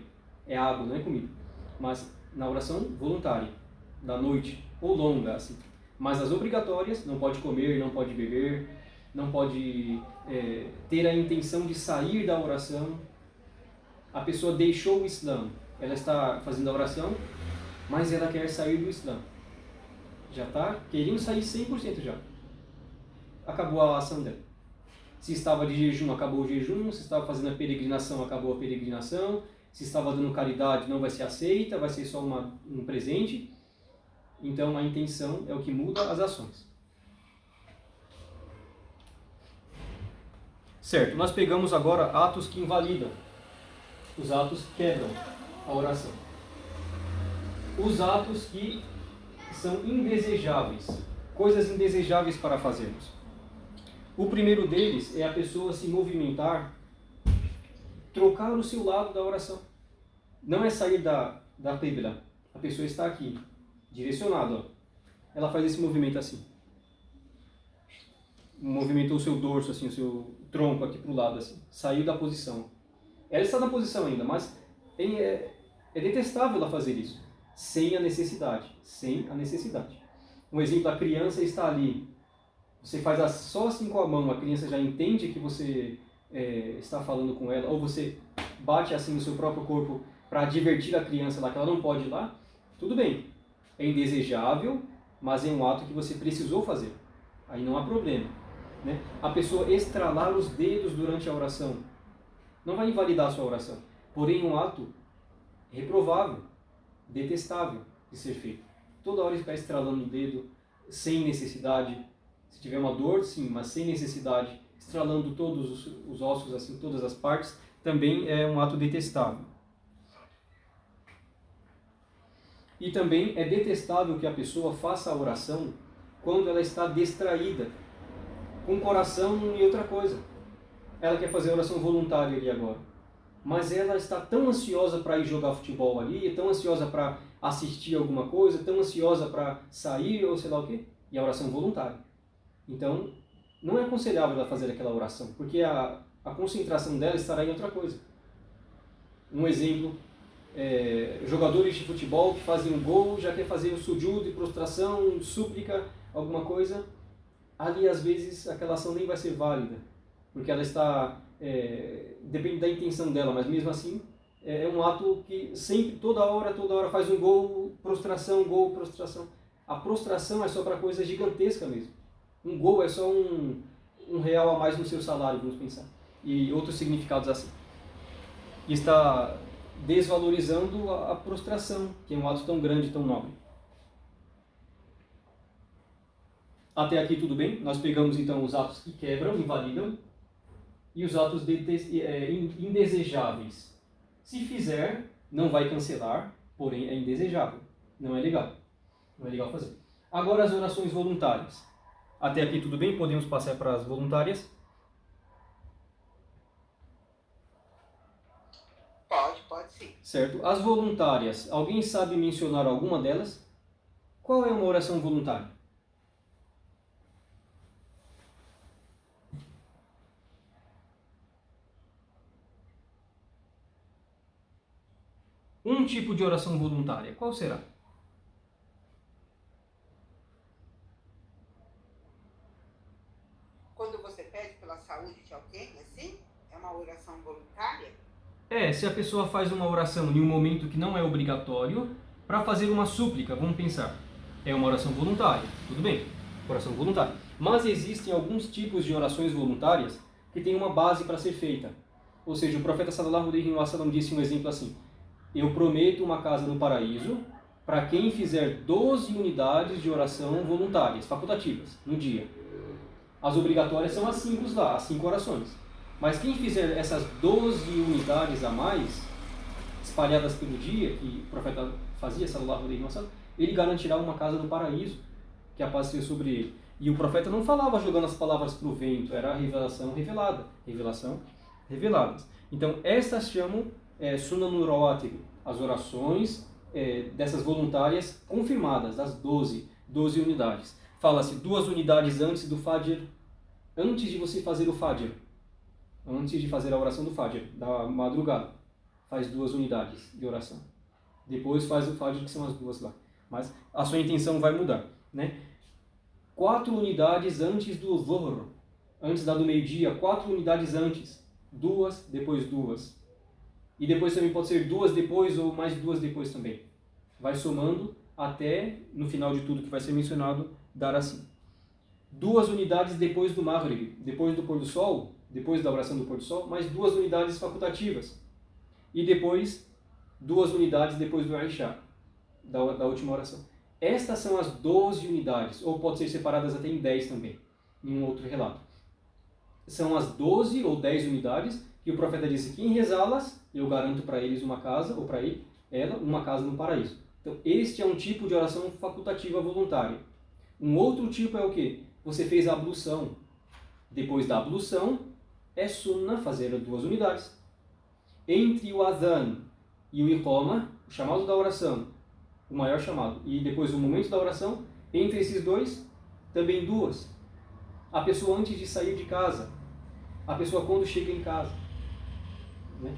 É água, não é comida. Mas na oração voluntária, da noite, ou longa, assim. Mas as obrigatórias, não pode comer, não pode beber, não pode ter a intenção de sair da oração. A pessoa deixou o Islã, ela está fazendo a oração, mas ela quer sair do Islã. Já está querendo sair 100% já. Acabou a ação dela. Se estava de jejum, acabou o jejum. Se estava fazendo a peregrinação, acabou a peregrinação. Se estava dando caridade, não vai ser aceita, vai ser só um presente. Então a intenção é o que muda as ações. Certo, nós pegamos agora atos que invalidam. Os atos que quebram a oração. Os atos que são indesejáveis, coisas indesejáveis para fazermos. O primeiro deles é a pessoa se movimentar, trocar o seu lado da oração. Não é sair da qibla. A pessoa está aqui, direcionada. Ó. Ela faz esse movimento assim. Movimentou o seu dorso, assim, o seu tronco aqui para o lado. Assim. Saiu da posição. Ela está na posição ainda, mas é detestável ela fazer isso. Sem a necessidade. Um exemplo, a criança está ali. Você faz só assim com a mão, a criança já entende que você está falando com ela, ou você bate assim no seu próprio corpo para divertir a criança lá, que ela não pode ir lá, tudo bem. É indesejável, mas é um ato que você precisou fazer. Aí não há problema. Né? A pessoa estralar os dedos durante a oração não vai invalidar a sua oração. Porém, um ato reprovável, detestável de ser feito. Toda hora ficar estralando o dedo, sem necessidade. Se tiver uma dor, sim, mas sem necessidade. Estralando todos os ossos, assim, todas as partes, também é um ato detestável. E também é detestável que a pessoa faça a oração quando ela está distraída, com o coração em outra coisa. Ela quer fazer a oração voluntária ali agora. Mas ela está tão ansiosa para ir jogar futebol ali, tão ansiosa para assistir alguma coisa, tão ansiosa para sair ou sei lá o quê. E a oração voluntária. Então, não é aconselhável ela fazer aquela oração, porque a concentração dela estará em outra coisa. Um exemplo, jogadores de futebol que fazem um gol, já quer fazer um sujud de prostração, súplica, alguma coisa, ali às vezes aquela ação nem vai ser válida, porque ela está, depende da intenção dela, mas mesmo assim é um ato que sempre, toda hora faz um gol, prostração, gol, prostração. A prostração é só para coisa gigantesca mesmo. Um gol é só um real a mais no seu salário, vamos pensar. E outros significados assim. E está desvalorizando a prostração, que é um ato tão grande, tão nobre. Até aqui tudo bem? Nós pegamos então os atos que quebram, invalidam, e os atos indesejáveis. Se fizer, não vai cancelar, porém é indesejável. Não é legal. Não é legal fazer. Agora as orações voluntárias. Até aqui tudo bem? Podemos passar para as voluntárias? Pode sim. Certo. As voluntárias, alguém sabe mencionar alguma delas? Qual é uma oração voluntária? Um tipo de oração voluntária, qual será? Quando você pede pela saúde de alguém, assim, é uma oração voluntária? Se a pessoa faz uma oração em um momento que não é obrigatório, para fazer uma súplica, vamos pensar. É uma oração voluntária, tudo bem, oração voluntária. Mas existem alguns tipos de orações voluntárias que têm uma base para ser feita. Ou seja, o profeta sallallahu alaihi wasallam disse um exemplo assim: eu prometo uma casa no paraíso para quem fizer 12 unidades de oração voluntárias, facultativas, no dia. As obrigatórias são as 5 lá, as 5 orações. Mas quem fizer essas 12 unidades a mais, espalhadas pelo dia, que o profeta fazia, sallallahu alaihi wasallam, ele garantirá uma casa no paraíso, que a paz seja sobre ele. E o profeta não falava jogando as palavras para o vento, era a revelação revelada. Revelação reveladas. Então, estas chamam Sunanul Rawatib, as orações dessas voluntárias confirmadas, das 12 unidades. Fala-se 2 unidades antes do Fajr, antes de você fazer o Fajr, antes de fazer a oração do Fajr, da madrugada, faz 2 unidades de oração. Depois faz o Fajr, que são as 2 lá. Mas a sua intenção vai mudar, né? 4 unidades antes do Dhuhr, antes da do meio-dia, 4 unidades antes, 2, depois 2. E depois também pode ser 2 depois ou mais 2 depois também. Vai somando até, no final de tudo que vai ser mencionado, dar assim. 2 unidades depois do Maghrib, depois do pôr do sol, depois da oração do pôr do sol, mais 2 unidades facultativas. E depois, 2 unidades depois do Isha, da última oração. Estas são as 12 unidades, ou pode ser separadas até em 10 também, em um outro relato. São as 12 ou 10 unidades que o profeta disse que em rezá-las, eu garanto para eles uma casa, ou para ela, uma casa no paraíso. Então, este é um tipo de oração facultativa voluntária. Um outro tipo é o quê? Você fez a ablução. Depois da ablução, é sunna fazer 2 unidades. Entre o adhan e o iqama, o chamado da oração, o maior chamado, e depois o momento da oração, entre esses 2, também 2. A pessoa antes de sair de casa, a pessoa quando chega em casa. Né?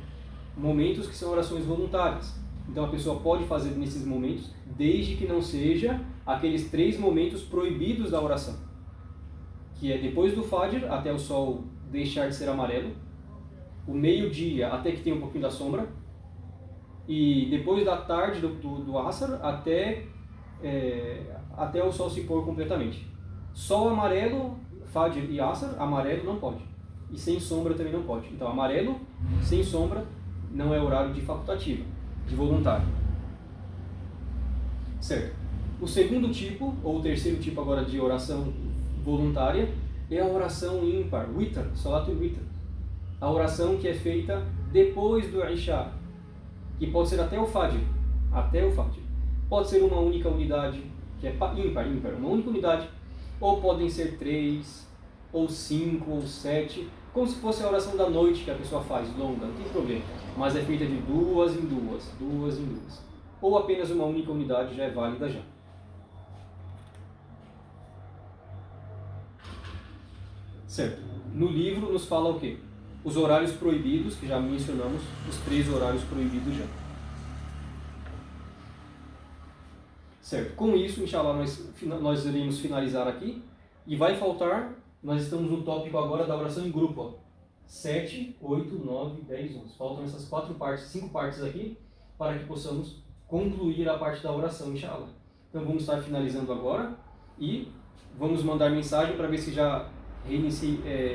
Momentos que são orações voluntárias. Então a pessoa pode fazer nesses momentos, desde que não seja aqueles 3 momentos proibidos da oração. Que é depois do Fajr, até o sol deixar de ser amarelo, o meio-dia até que tenha um pouquinho da sombra, e depois da tarde do Asr até o sol se pôr completamente. Sol amarelo, Fajr e Asr, amarelo não pode. E sem sombra também não pode. Então amarelo, sem sombra, não é horário de facultativa, de voluntário. Certo. O segundo tipo, ou o terceiro tipo agora de oração voluntária, é a oração ímpar, witr, salatul witr. A oração que é feita depois do Isha, que pode ser até o Fajr. Pode ser uma única unidade, que é ímpar, uma única unidade, ou podem ser 3, ou 5, ou 7, como se fosse a oração da noite que a pessoa faz, longa, não tem problema. Mas é feita de 2 em 2, 2 em 2. Ou apenas uma única unidade já é válida já. Certo. No livro nos fala o quê? Os horários proibidos, que já mencionamos, os 3 horários proibidos já. Certo. Com isso, inshallah, nós iremos finalizar aqui. E vai faltar, nós estamos no tópico agora da oração em grupo. Ó. 7, 8, 9, 10, 11. Faltam essas 4 partes, 5 partes aqui, para que possamos concluir a parte da oração, inshallah. Então vamos estar finalizando agora e vamos mandar mensagem para ver se já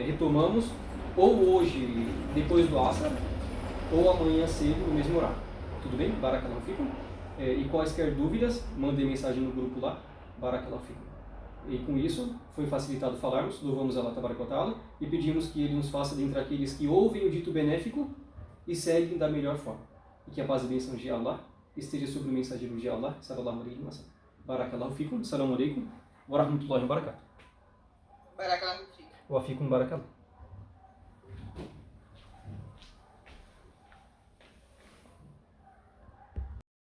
retomamos, ou hoje, depois do Asr, ou amanhã cedo, no mesmo horário. Tudo bem? Barakallahu fikum. E quaisquer dúvidas, mandem mensagem no grupo lá. Barakallahu fikum. E com isso, foi facilitado falarmos, louvamos Allah Tabaraka wa Ta'ala e pedimos que Ele nos faça dentre aqueles que ouvem o dito benéfico e seguem da melhor forma. E que a paz e bênção de Allah esteja sobre o mensageiro de Allah, sallallahu alaihi wa sallam. Barakallahu fikum, assalamu alaikum, wa rahmatullahi wa barakatuh. Barakallahu fikum. Wa fikum barakallahu.